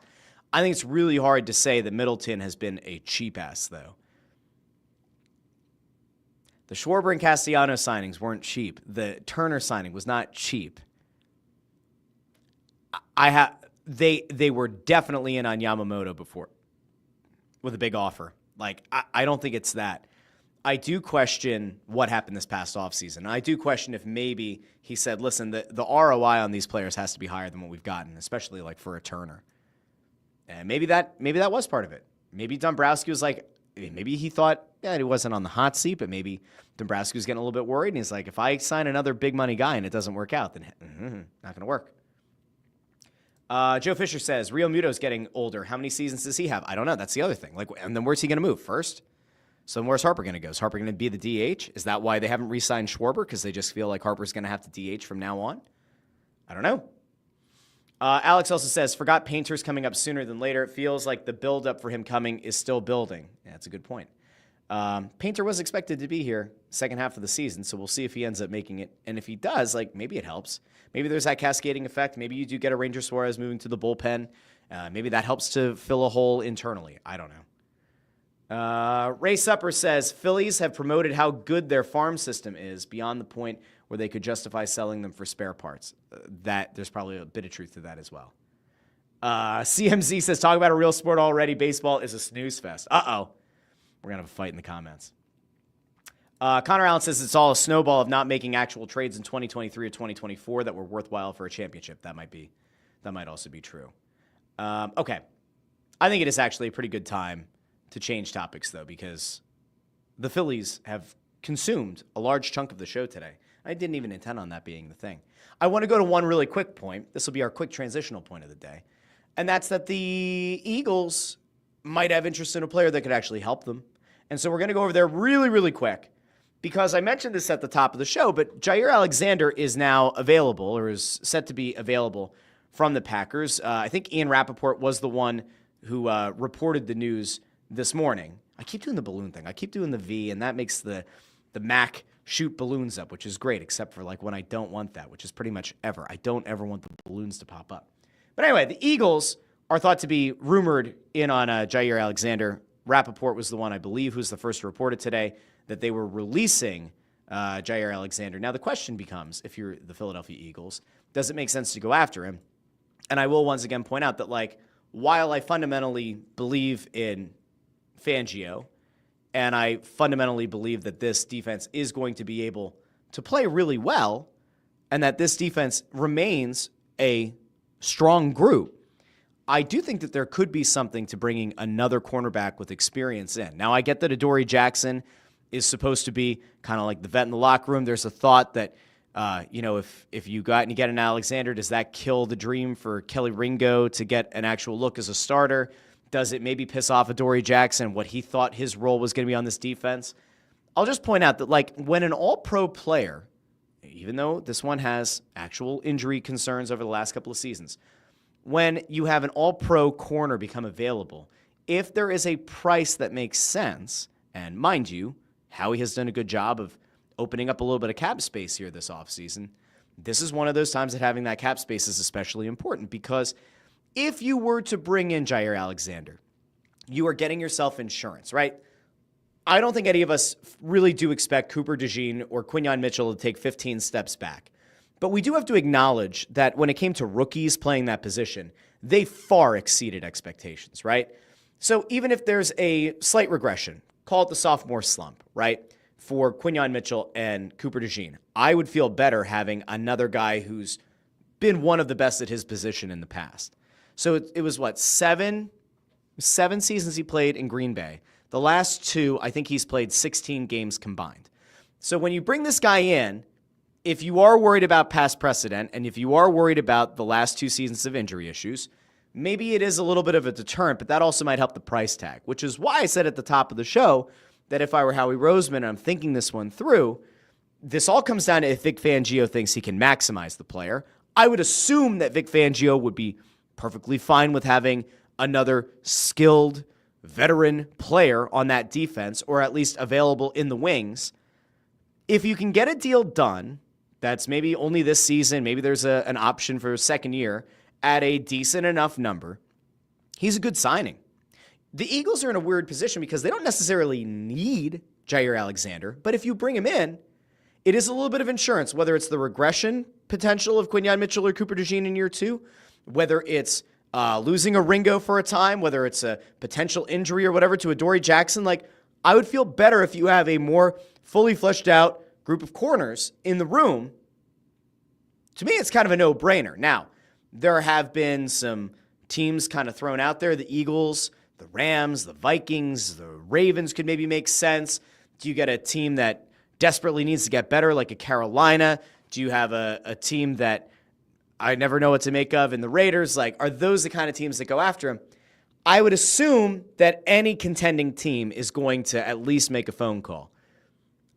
I think it's really hard to say that Middleton has been a cheap ass, though. The Schwarber and Castellanos signings weren't cheap. The Turner signing was not cheap. They were definitely in on Yamamoto before with a big offer. Like, I don't think it's that. I do question what happened this past offseason. I do question if maybe he said, listen, the ROI on these players has to be higher than what we've gotten, especially like for a Turner. And maybe that was part of it. Maybe Dombrowski was like, maybe he thought, he wasn't on the hot seat, but maybe Dombrowski was getting a little bit worried. And he's like, if I sign another big money guy and it doesn't work out, then not going to work. Joe Fisher says, Real Muto's getting older. How many seasons does he have? I don't know. That's the other thing. Like, and then where's he going to move? First? So then where's Harper going to go? Is Harper going to be the DH? Is that why they haven't re-signed Schwarber? Because they just feel like Harper's going to have to DH from now on? I don't know. Alex also says, forgot Painter's coming up sooner than later. It feels like the buildup for him coming is still building. Yeah, that's a good point. Painter was expected to be here second half of the season, so we'll see if he ends up making it. And if he does, like, maybe it helps. Maybe there's that cascading effect. Maybe you do get a Ranger Suarez moving to the bullpen. Maybe that helps to fill a hole internally. I don't know. Ray Supper says, Phillies have promoted how good their farm system is beyond the point where they could justify selling them for spare parts. That there's probably a bit of truth to that as well. CMZ says, talk about a real sport already. Baseball is a snooze fest. Uh-oh. We're going to have a fight in the comments. Connor Allen says it's all a snowball of not making actual trades in 2023 or 2024 that were worthwhile for a championship. That might also be true. Okay. I think it is actually a pretty good time to change topics, though, because the Phillies have consumed a large chunk of the show today. I didn't even intend on that being the thing. I want to go to one really quick point. This will be our quick transitional point of the day. And that's that the Eagles might have interest in a player that could actually help them. And so we're going to go over there really, really quick because I mentioned this at the top of the show, but Jaire Alexander is now available or is set to be available from the Packers. I think Ian Rappaport was the one who reported the news this morning. I keep doing the balloon thing. I keep doing the V, and that makes the Mac shoot balloons up, which is great, except for like when I don't want that, which is pretty much ever. I don't ever want the balloons to pop up. But anyway, the Eagles are thought to be rumored in on Jaire Alexander. Rappaport was the one, I believe, who's the first to report it today, that they were releasing Jaire Alexander. Now the question becomes, if you're the Philadelphia Eagles, does it make sense to go after him? And I will once again point out that, like, while I fundamentally believe in Fangio, and I fundamentally believe that this defense is going to be able to play really well, and that this defense remains a strong group, I do think that there could be something to bringing another cornerback with experience in. Now, I get that Adoree Jackson is supposed to be kind of like the vet in the locker room. There's a thought that, if you go out and you get an Alexander, does that kill the dream for Kelly Ringo to get an actual look as a starter? Does it maybe piss off Adoree Jackson, what he thought his role was going to be on this defense? I'll just point out that, like, when an all-pro player, even though this one has actual injury concerns over the last couple of seasons, when you have an all-pro corner become available, if there is a price that makes sense, and mind you, Howie has done a good job of opening up a little bit of cap space here this offseason, this is one of those times that having that cap space is especially important, because if you were to bring in Jaire Alexander, you are getting yourself insurance, right? I don't think any of us really do expect Cooper DeJean or Quinyon Mitchell to take 15 steps back. But we do have to acknowledge that when it came to rookies playing that position, they far exceeded expectations, right? So even if there's a slight regression, call it the sophomore slump, right, for Quinyon Mitchell and Cooper DeJean, I would feel better having another guy who's been one of the best at his position in the past. So it was, what, seven seasons he played in Green Bay. The last two, I think he's played 16 games combined. So when you bring this guy in, if you are worried about past precedent and if you are worried about the last 2 seasons of injury issues, maybe it is a little bit of a deterrent, but that also might help the price tag, which is why I said at the top of the show that if I were Howie Roseman and I'm thinking this one through, this all comes down to if Vic Fangio thinks he can maximize the player. I would assume that Vic Fangio would be perfectly fine with having another skilled veteran player on that defense, or at least available in the wings. If you can get a deal done that's maybe only this season, maybe there's an option for a second year at a decent enough number, he's a good signing. The Eagles are in a weird position because they don't necessarily need Jaire Alexander, but if you bring him in, it is a little bit of insurance, whether it's the regression potential of Quinyon Mitchell or Cooper DeJean in year 2, whether it's losing a Ringo for a time, whether it's a potential injury or whatever to Adoree Jackson. Like, I would feel better if you have a more fully fleshed out group of corners in the room. To me, it's kind of a no-brainer. Now, there have been some teams kind of thrown out there. The Eagles, the Rams, the Vikings, the Ravens could maybe make sense. Do you get a team that desperately needs to get better, like a Carolina? Do you have a team that I never know what to make of in the Raiders? Like, are those the kind of teams that go after him? I would assume that any contending team is going to at least make a phone call.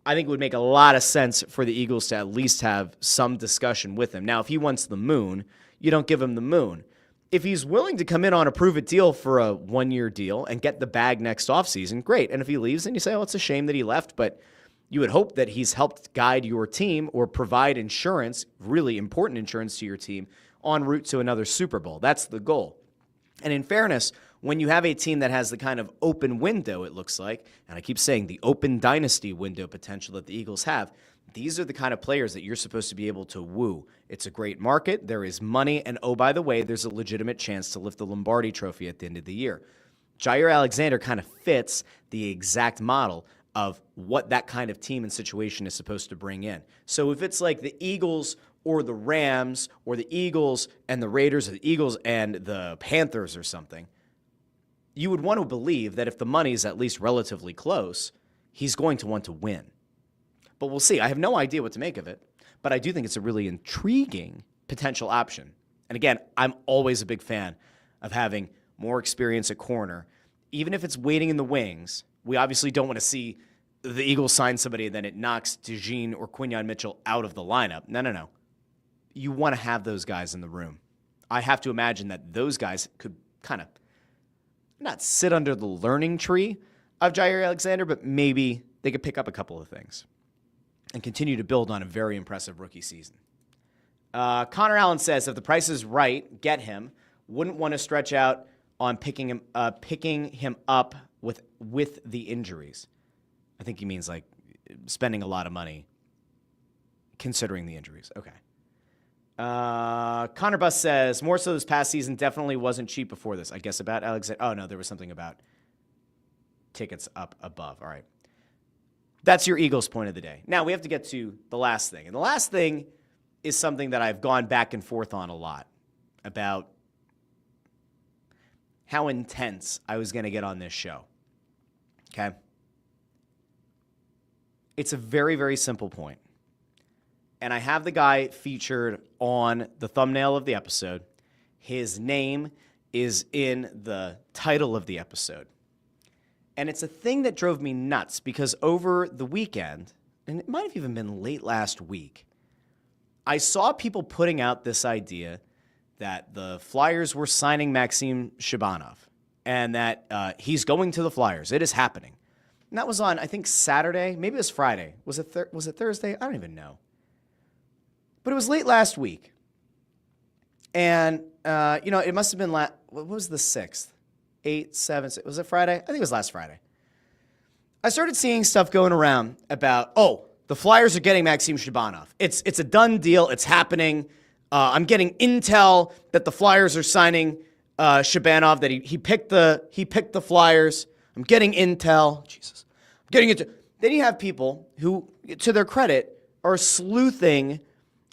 I think it would make a lot of sense for the Eagles to at least have some discussion with him. Now, if he wants the moon, you don't give him the moon. If he's willing to come in on a prove-it deal for a 1-year deal and get the bag next offseason, great. And if he leaves, then you say, oh, it's a shame that he left, but you would hope that he's helped guide your team or provide insurance, really important insurance to your team, en route to another Super Bowl. That's the goal. And in fairness, when you have a team that has the kind of open window, it looks like, and I keep saying the open dynasty window potential that the Eagles have, these are the kind of players that you're supposed to be able to woo. It's a great market. There is money. And oh, by the way, there's a legitimate chance to lift the Lombardi trophy at the end of the year. Jaire Alexander kind of fits the exact model of what that kind of team and situation is supposed to bring in. So if it's like the Eagles or the Rams or the Eagles and the Raiders or the Eagles and the Panthers or something, you would want to believe that if the money is at least relatively close, he's going to want to win. But we'll see. I have no idea what to make of it, but I do think it's a really intriguing potential option. And again, I'm always a big fan of having more experience at corner, even if it's waiting in the wings. We obviously don't want to see the Eagles sign somebody and then it knocks DeJean or Quinyon Mitchell out of the lineup. No. You want to have those guys in the room. I have to imagine that those guys could kind of not sit under the learning tree of Jaire Alexander, but maybe they could pick up a couple of things and continue to build on a very impressive rookie season. Connor Allen says, if the price is right, get him. Wouldn't want to stretch out on picking him up with the injuries. I think he means like spending a lot of money considering the injuries. Okay. Connor Buss says, more so this past season, definitely wasn't cheap before this. I guess about Alexander. Oh, no, there was something about tickets up above. All right. That's your Eagles point of the day. Now we have to get to the last thing. And the last thing is something that I've gone back and forth on a lot about how intense I was going to get on this show. Okay? It's a very, very simple point. And I have the guy featured on the thumbnail of the episode. His name is in the title of the episode. And it's a thing that drove me nuts because over the weekend, and it might have even been late last week, I saw people putting out this idea that the Flyers were signing Maxim Shabanov and that he's going to the Flyers. It is happening. And that was on, I think, Saturday. Maybe it was Friday. Was it Thursday? I don't even know. But it was late last week. And, it must have been, what was the 6th? 8, 7, 6, was it Friday? I think it was last Friday. I started seeing stuff going around about, the Flyers are getting Maxim Shabanov. It's a done deal. It's happening. I'm getting intel that the Flyers are signing Shabanov, that he picked the Flyers. I'm getting intel. Jesus. I'm getting into. Then you have people who, to their credit, are sleuthing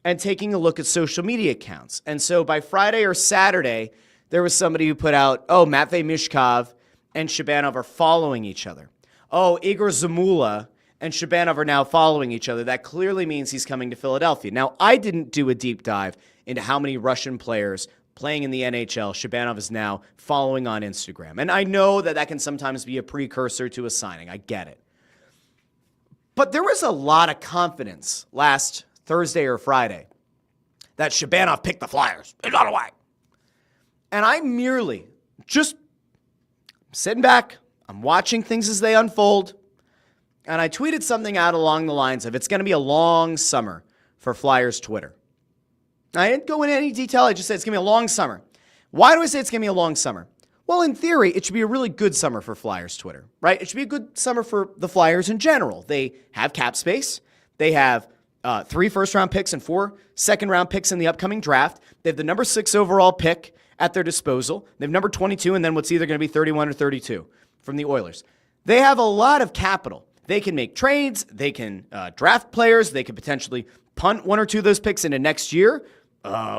and taking a look at social media accounts. And so by Friday or Saturday, there was somebody who put out, Matvei Mishkov and Shabanov are following each other. Igor Zamula and Shabanov are now following each other. That clearly means he's coming to Philadelphia. Now, I didn't do a deep dive into how many Russian players playing in the NHL Shabanov is now following on Instagram. And I know that can sometimes be a precursor to a signing. I get it. But there was a lot of confidence last Thursday or Friday that Shabanov picked the Flyers. It's not away. And I merely just sitting back. I'm watching things as they unfold. And I tweeted something out along the lines of, it's going to be a long summer for Flyers Twitter. I didn't go into any detail. I just said it's going to be a long summer. Why do I say it's going to be a long summer? Well, in theory, it should be a really good summer for Flyers Twitter, right? It should be a good summer for the Flyers in general. They have cap space. They have 3 first-round picks and 4 second-round picks in the upcoming draft. They have the number 6 overall pick at their disposal. They have number 22 and then what's either going to be 31 or 32 from the Oilers. They have a lot of capital. They can make trades. They can draft players. They could potentially punt 1 or 2 of those picks into next year,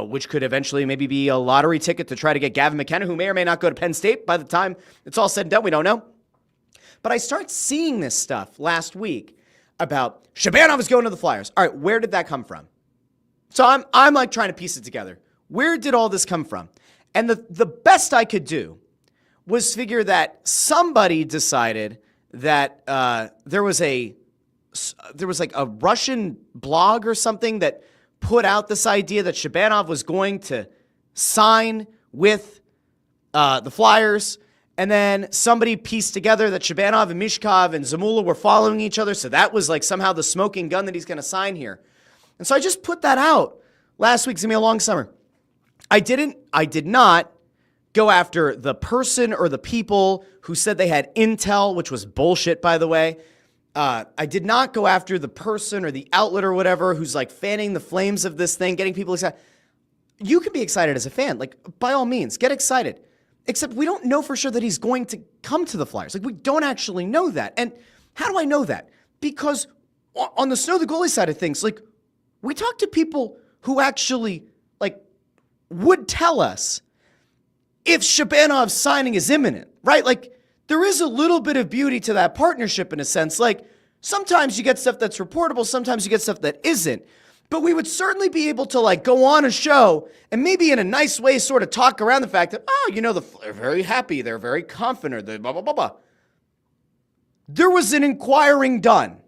which could eventually maybe be a lottery ticket to try to get Gavin McKenna, who may or may not go to Penn State by the time it's all said and done. We don't know. But I start seeing this stuff last week about Shabanov is going to the Flyers. All right, where did that come from? So I'm like trying to piece it together. Where did all this come from? And the best I could do was figure that somebody decided that there was like a Russian blog or something that put out this idea that Shabanov was going to sign with the Flyers, and then somebody pieced together that Shabanov and Mishkov and Zamula were following each other, so that was like somehow the smoking gun that he's going to sign here. And so I just put that out last week. It's going to be a long summer. I did not go after the person or the people who said they had intel, which was bullshit, by the way. I did not go after the person or the outlet or whatever who's like fanning the flames of this thing, getting people excited. You can be excited as a fan. Like, by all means, get excited. Except we don't know for sure that he's going to come to the Flyers. Like, we don't actually know that. And how do I know that? Because on the Snow the Goalie side of things, like, we talk to people who actually, like, would tell us if Shabanov's signing is imminent, right? Like, there is a little bit of beauty to that partnership in a sense. Like, sometimes you get stuff that's reportable, sometimes you get stuff that isn't. But we would certainly be able to, like, go on a show and maybe in a nice way sort of talk around the fact that, they're very happy, they're very confident, they're blah, blah, blah, blah. There was an inquiring done.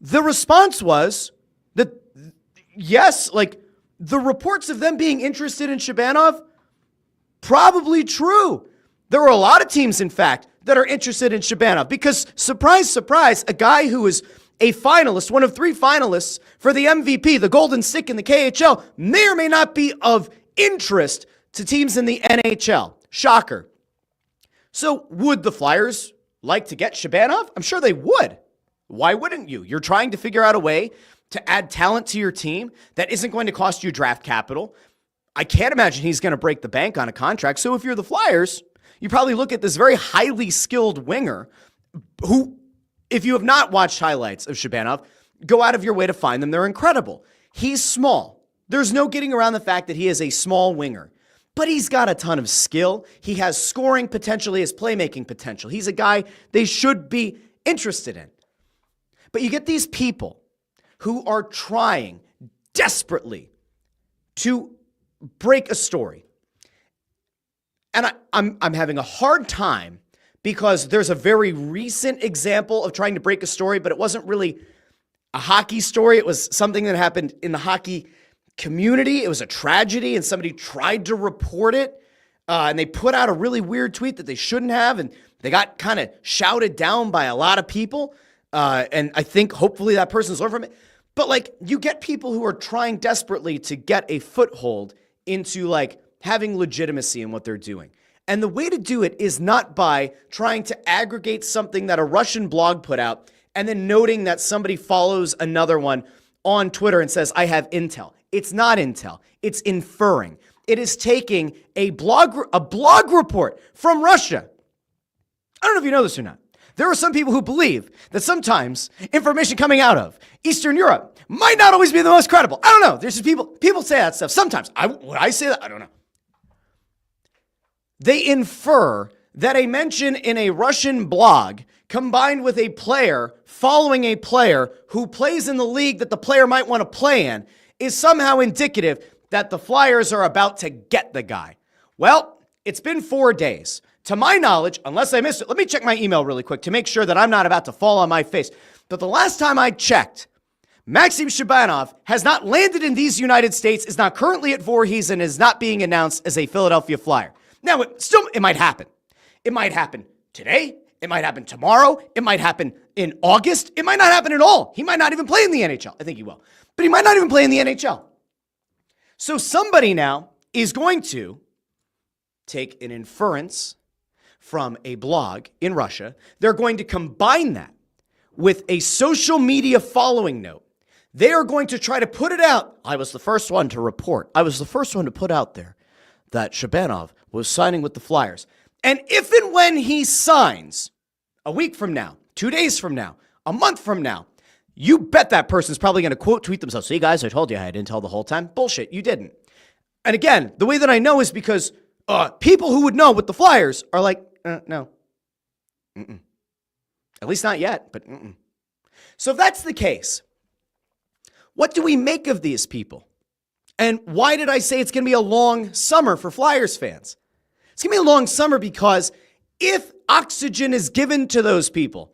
The response was that, yes, like, the reports of them being interested in Shabanov, probably true. There are a lot of teams, in fact, that are interested in Shabanov because, surprise, surprise, a guy who is a finalist, one of 3 finalists for the MVP, the Golden Stick in the KHL, may or may not be of interest to teams in the NHL. Shocker. So would the Flyers like to get Shabanov? I'm sure they would. Why wouldn't you? You're trying to figure out a way to add talent to your team that isn't going to cost you draft capital. I can't imagine he's going to break the bank on a contract. So if you're the Flyers, you probably look at this very highly skilled winger who, if you have not watched highlights of Shabanov, go out of your way to find them. They're incredible. He's small. There's no getting around the fact that he is a small winger, but he's got a ton of skill. He has scoring potential. He has playmaking potential. He's a guy they should be interested in. But you get these people who are trying desperately to break a story. And I'm having a hard time because there's a very recent example of trying to break a story, but it wasn't really a hockey story. It was something that happened in the hockey community. It was a tragedy, and somebody tried to report it, and they put out a really weird tweet that they shouldn't have, and they got kind of shouted down by a lot of people, and I think hopefully that person's learned from it. But like, you get people who are trying desperately to get a foothold into like having legitimacy in what they're doing. And the way to do it is not by trying to aggregate something that a Russian blog put out and then noting that somebody follows another one on Twitter and says, I have intel. It's not intel. It's inferring. It is taking a blog report from Russia. I don't know if you know this or not. There are some people who believe that sometimes information coming out of Eastern Europe might not always be the most credible. I don't know. There's just people say that stuff. Sometimes. Would I say that? I don't know. They infer that a mention in a Russian blog combined with a player following a player who plays in the league that the player might want to play in is somehow indicative that the Flyers are about to get the guy. Well, it's been 4 days. To my knowledge, unless I missed it, let me check my email really quick to make sure that I'm not about to fall on my face. But the last time I checked, Maxim Shabanov has not landed in these United States, is not currently at Voorhees, and is not being announced as a Philadelphia Flyer. Now, it might happen. It might happen today. It might happen tomorrow. It might happen in August. It might not happen at all. He might not even play in the NHL. I think he will. But he might not even play in the NHL. So somebody now is going to take an inference from a blog in Russia. They're going to combine that with a social media following note. They are going to try to put it out. I was the first one to report. I was the first one to put out there that Shabanov was signing with the Flyers. And if and when he signs a week from now, 2 days from now, a month from now, you bet that person's probably going to quote tweet themselves. See, guys, I told you I had intel the whole time. Bullshit, you didn't. And again, the way that I know is because people who would know with the Flyers are like, no. Mm-mm. At least not yet, but mm-mm. So if that's the case, what do we make of these people? And why did I say it's going to be a long summer for Flyers fans? It's going to be a long summer because if oxygen is given to those people,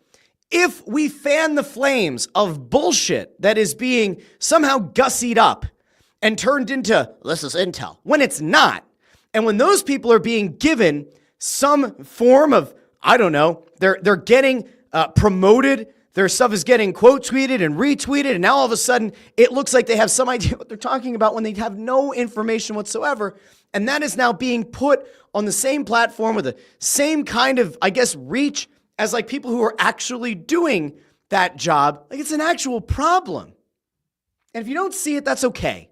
if we fan the flames of bullshit that is being somehow gussied up and turned into, this is intel, when it's not, and when those people are being given some form of, I don't know, they're getting promoted, their stuff is getting quote tweeted and retweeted, and now all of a sudden it looks like they have some idea what they're talking about when they have no information whatsoever, and that is now being put on the same platform with the same kind of, I guess, reach as like people who are actually doing that job. Like, it's an actual problem. And if you don't see it, that's okay,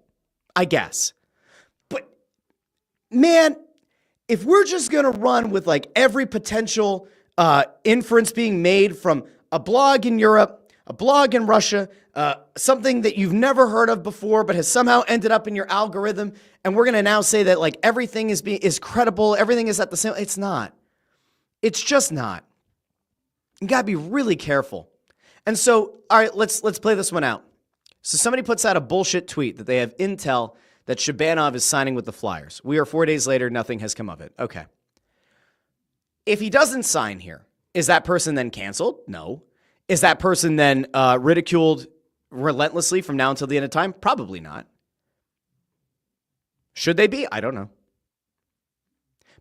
I guess. But man, if we're just going to run with like every potential inference being made from a blog in Europe, a blog in Russia, something that you've never heard of before but has somehow ended up in your algorithm, and we're going to now say that like everything is credible, everything is at the same, it's not. It's just not. You got to be really careful. And so, all right, let's play this one out. So somebody puts out a bullshit tweet that they have intel that Shabanov is signing with the Flyers. We are 4 days later, nothing has come of it. Okay. If he doesn't sign here, is that person then canceled? No. Is that person then ridiculed relentlessly from now until the end of time? Probably not. Should they be? I don't know.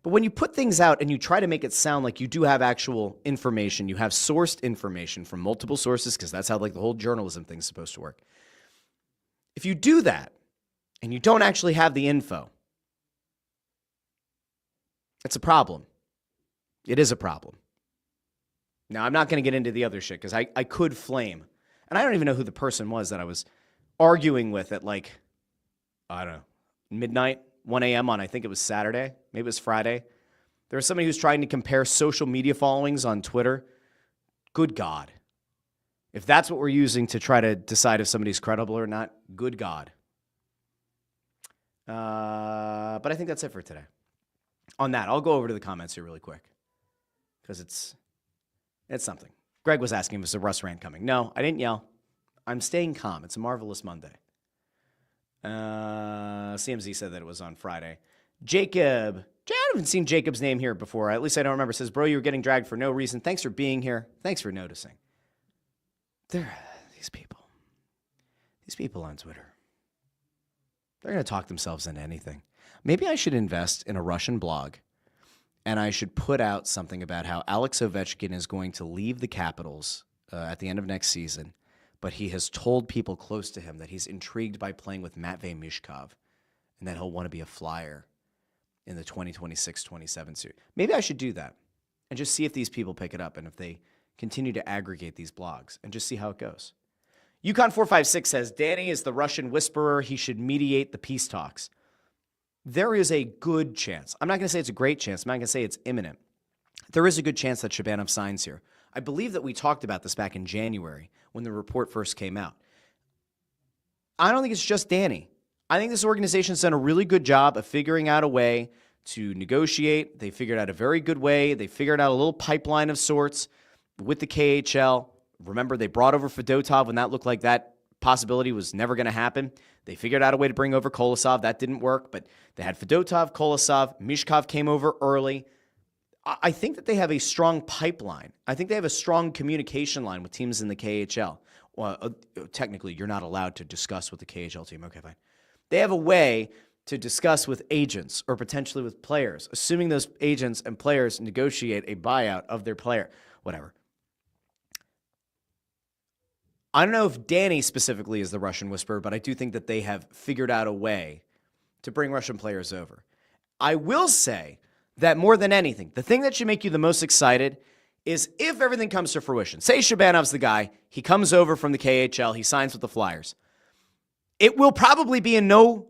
But when you put things out and you try to make it sound like you do have actual information, you have sourced information from multiple sources, because that's how like the whole journalism thing's supposed to work. If you do that and you don't actually have the info, it's a problem. It is a problem. Now, I'm not going to get into the other shit because I could flame. And I don't even know who the person was that I was arguing with at like, I don't know, midnight, 1 a.m. on, I think it was Saturday. Maybe it was Friday. There was somebody who's trying to compare social media followings on Twitter. Good God. If that's what we're using to try to decide if somebody's credible or not, good God. But I think that's it for today. On that, I'll go over to the comments here really quick because it's something. Greg was asking if it's a Russ rant coming. No, I didn't yell. I'm staying calm. It's a marvelous Monday. CMZ said that it was on Friday. Jacob I haven't seen Jacob's name here before. At least I don't remember. It says, bro, you were getting dragged for no reason. Thanks for being here. Thanks for noticing. These people on Twitter, they're going to talk themselves into anything. Maybe I should invest in a Russian blog, and I should put out something about how Alex Ovechkin is going to leave the Capitals at the end of next season, but he has told people close to him that he's intrigued by playing with Matvei Mishkov and that he'll want to be a Flyer in the 2026-27 series. Maybe I should do that and just see if these people pick it up and if they continue to aggregate these blogs and just see how it goes. Yukon456 says, Danny is the Russian whisperer. He should mediate the peace talks. There is a good chance. I'm not going to say it's a great chance. I'm not going to say it's imminent. There is a good chance that Shabanov signs here. I believe that we talked about this back in January when the report first came out. I don't think it's just Danny. I think this organization's done a really good job of figuring out a way to negotiate. They figured out a very good way. They figured out a little pipeline of sorts with the KHL. Remember, they brought over Fedotov when that looked like that possibility was never going to happen. They figured out a way to bring over Kolosov. That didn't work, but they had Fedotov, Kolosov. Mishkov came over early. I think that they have a strong pipeline. I think they have a strong communication line with teams in the KHL. Well, technically, you're not allowed to discuss with the KHL team. Okay, fine. They have a way to discuss with agents or potentially with players, assuming those agents and players negotiate a buyout of their player, whatever. I don't know if Danny specifically is the Russian whisperer, but I do think that they have figured out a way to bring Russian players over. I will say that more than anything, the thing that should make you the most excited is if everything comes to fruition. Say Shabanov's the guy, he comes over from the KHL, he signs with the Flyers. It will probably be in no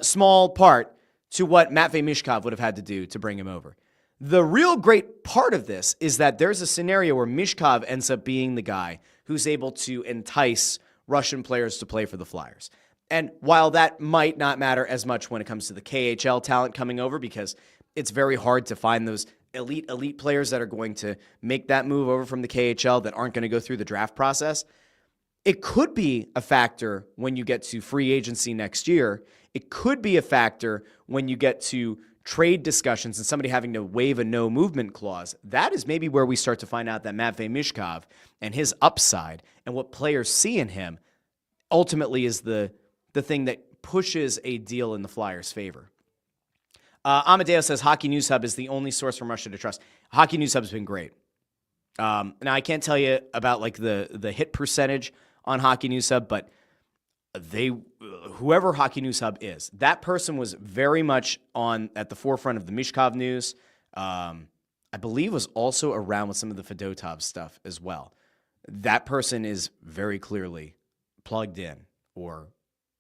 small part to what Matvei Mishkov would have had to do to bring him over. The real great part of this is that there's a scenario where Mishkov ends up being the guy who's able to entice Russian players to play for the Flyers. And while that might not matter as much when it comes to the KHL talent coming over, because it's very hard to find those elite players that are going to make that move over from the KHL that aren't going to go through the draft process, it could be a factor when you get to free agency next year. It could be a factor when you get to trade discussions and somebody having to waive a no movement clause. That is maybe where we start to find out that Matvei Mishkov and his upside and what players see in him ultimately is the thing that pushes a deal in the Flyers' favor. Amadeo says Hockey News Hub is the only source from Russia to trust. Hockey News Hub has been great. Now I can't tell you about like the hit percentage on Hockey News Hub, but whoever Hockey News Hub is, that person was very much at the forefront of the Mishkov news. I believe was also around with some of the Fedotov stuff as well. That person is very clearly plugged in or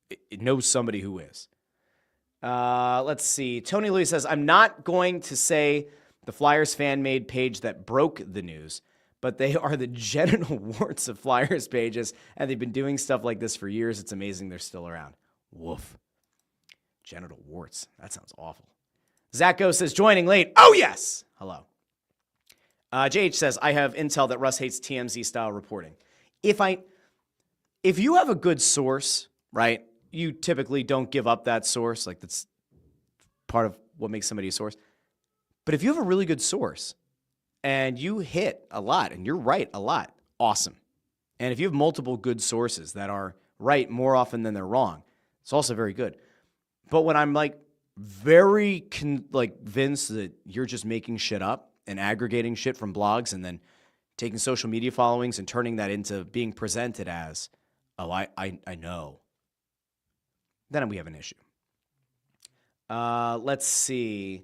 it knows somebody who is. Let's see. Tony Louis says, I'm not going to say the Flyers fan-made page that broke the news, but they are the genital warts of Flyers pages, and they've been doing stuff like this for years. It's amazing they're still around. Woof. Genital warts. That sounds awful. Zacho says, joining late. Oh, yes. Hello. JH says, I have intel that Russ hates TMZ-style reporting. If you have a good source, right, you typically don't give up that source. Like, that's part of what makes somebody a source. But if you have a really good source and you hit a lot and you're right a lot, awesome. And if you have multiple good sources that are right more often than they're wrong, it's also very good. But when I'm like very convinced that you're just making shit up and aggregating shit from blogs and then taking social media followings and turning that into being presented as, oh, I know, then we have an issue. Let's see.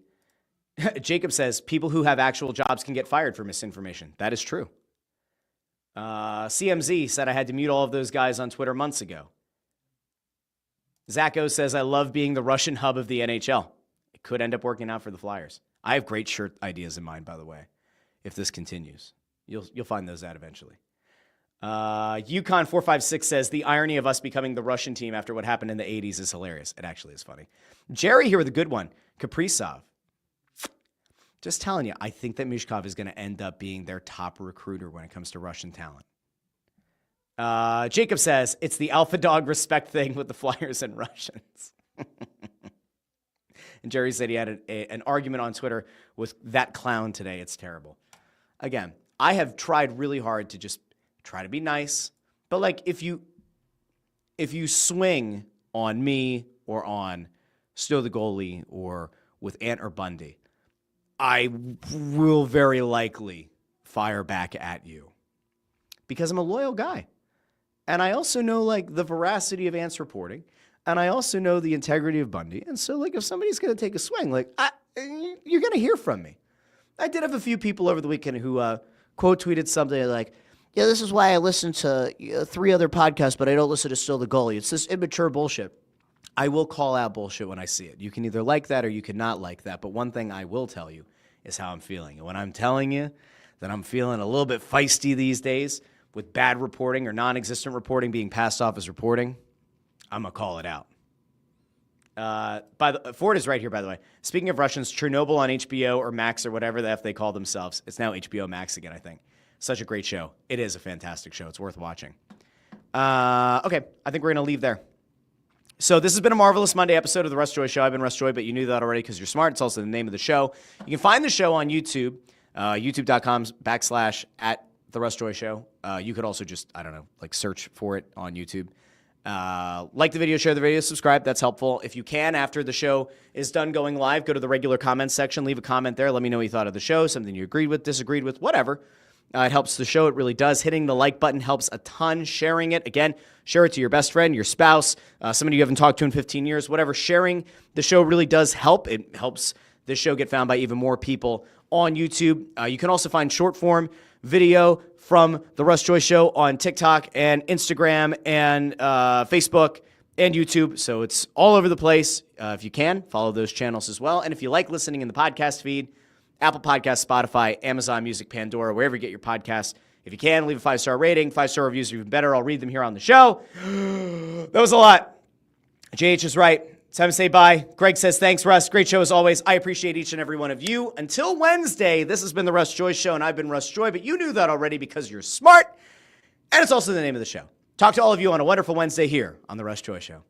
Jacob says, people who have actual jobs can get fired for misinformation. That is true. CMZ said I had to mute all of those guys on Twitter months ago. Zacho says, I love being the Russian hub of the NHL. It could end up working out for the Flyers. I have great shirt ideas in mind, by the way, if this continues. You'll find those out eventually. Yukon456 says, the irony of us becoming the Russian team after what happened in the 80s is hilarious. It actually is funny. Jerry here with a good one. Kaprizov. Just telling you, I think that Mishkov is going to end up being their top recruiter when it comes to Russian talent. Jacob says, it's the alpha dog respect thing with the Flyers and Russians. And Jerry said he had an argument on Twitter with that clown today. It's terrible. Again, I have tried really hard to just try to be nice. But like if you swing on me or on Stowe the goalie or with Ant or Bundy, I will very likely fire back at you because I'm a loyal guy. And I also know like the veracity of Ant's reporting. And I also know the integrity of Bundy. And so like if somebody's going to take a swing, like you're going to hear from me. I did have a few people over the weekend who quote tweeted something like, yeah, this is why I listen to 3 other podcasts, but I don't listen to Still the Goalie. It's this immature bullshit. I will call out bullshit when I see it. You can either like that or you can not like that. But one thing I will tell you is how I'm feeling. And when I'm telling you that I'm feeling a little bit feisty these days with bad reporting or non-existent reporting being passed off as reporting, I'm going to call it out. Ford is right here, by the way. Speaking of Russians, Chernobyl on HBO or Max or whatever the F they call themselves. It's now HBO Max again, I think. Such a great show. It is a fantastic show. It's worth watching. Okay, I think we're going to leave there. So this has been a marvelous Monday episode of the Russ Joy Show. I've been Russ Joy, but you knew that already because you're smart. It's also the name of the show. You can find the show on YouTube, youtube.com/@the Russ Joy Show. You could also just, I don't know, like search for it on YouTube. Like the video, share the video, subscribe. That's helpful. If you can, after the show is done going live, go to the regular comments section, leave a comment there. Let me know what you thought of the show, something you agreed with, disagreed with, whatever. It helps the show. It really does. Hitting the like button helps a ton. Sharing it, again, share it to your best friend, your spouse, somebody you haven't talked to in 15 years, whatever. Sharing the show really does help. It helps this show get found by even more people on YouTube. You can also find short form video from the Russ Joy Show on TikTok and Instagram and Facebook and YouTube. So it's all over the place. If you can, follow those channels as well. And if you like listening in the podcast feed, Apple Podcasts, Spotify, Amazon Music, Pandora, wherever you get your podcasts. If you can, leave a 5-star rating. 5-star reviews are even better. I'll read them here on the show. That was a lot. JH is right. It's time to say bye. Greg says, thanks, Russ. Great show as always. I appreciate each and every one of you. Until Wednesday, this has been the Russ Joy Show, and I've been Russ Joy, but you knew that already because you're smart, and it's also the name of the show. Talk to all of you on a wonderful Wednesday here on the Russ Joy Show.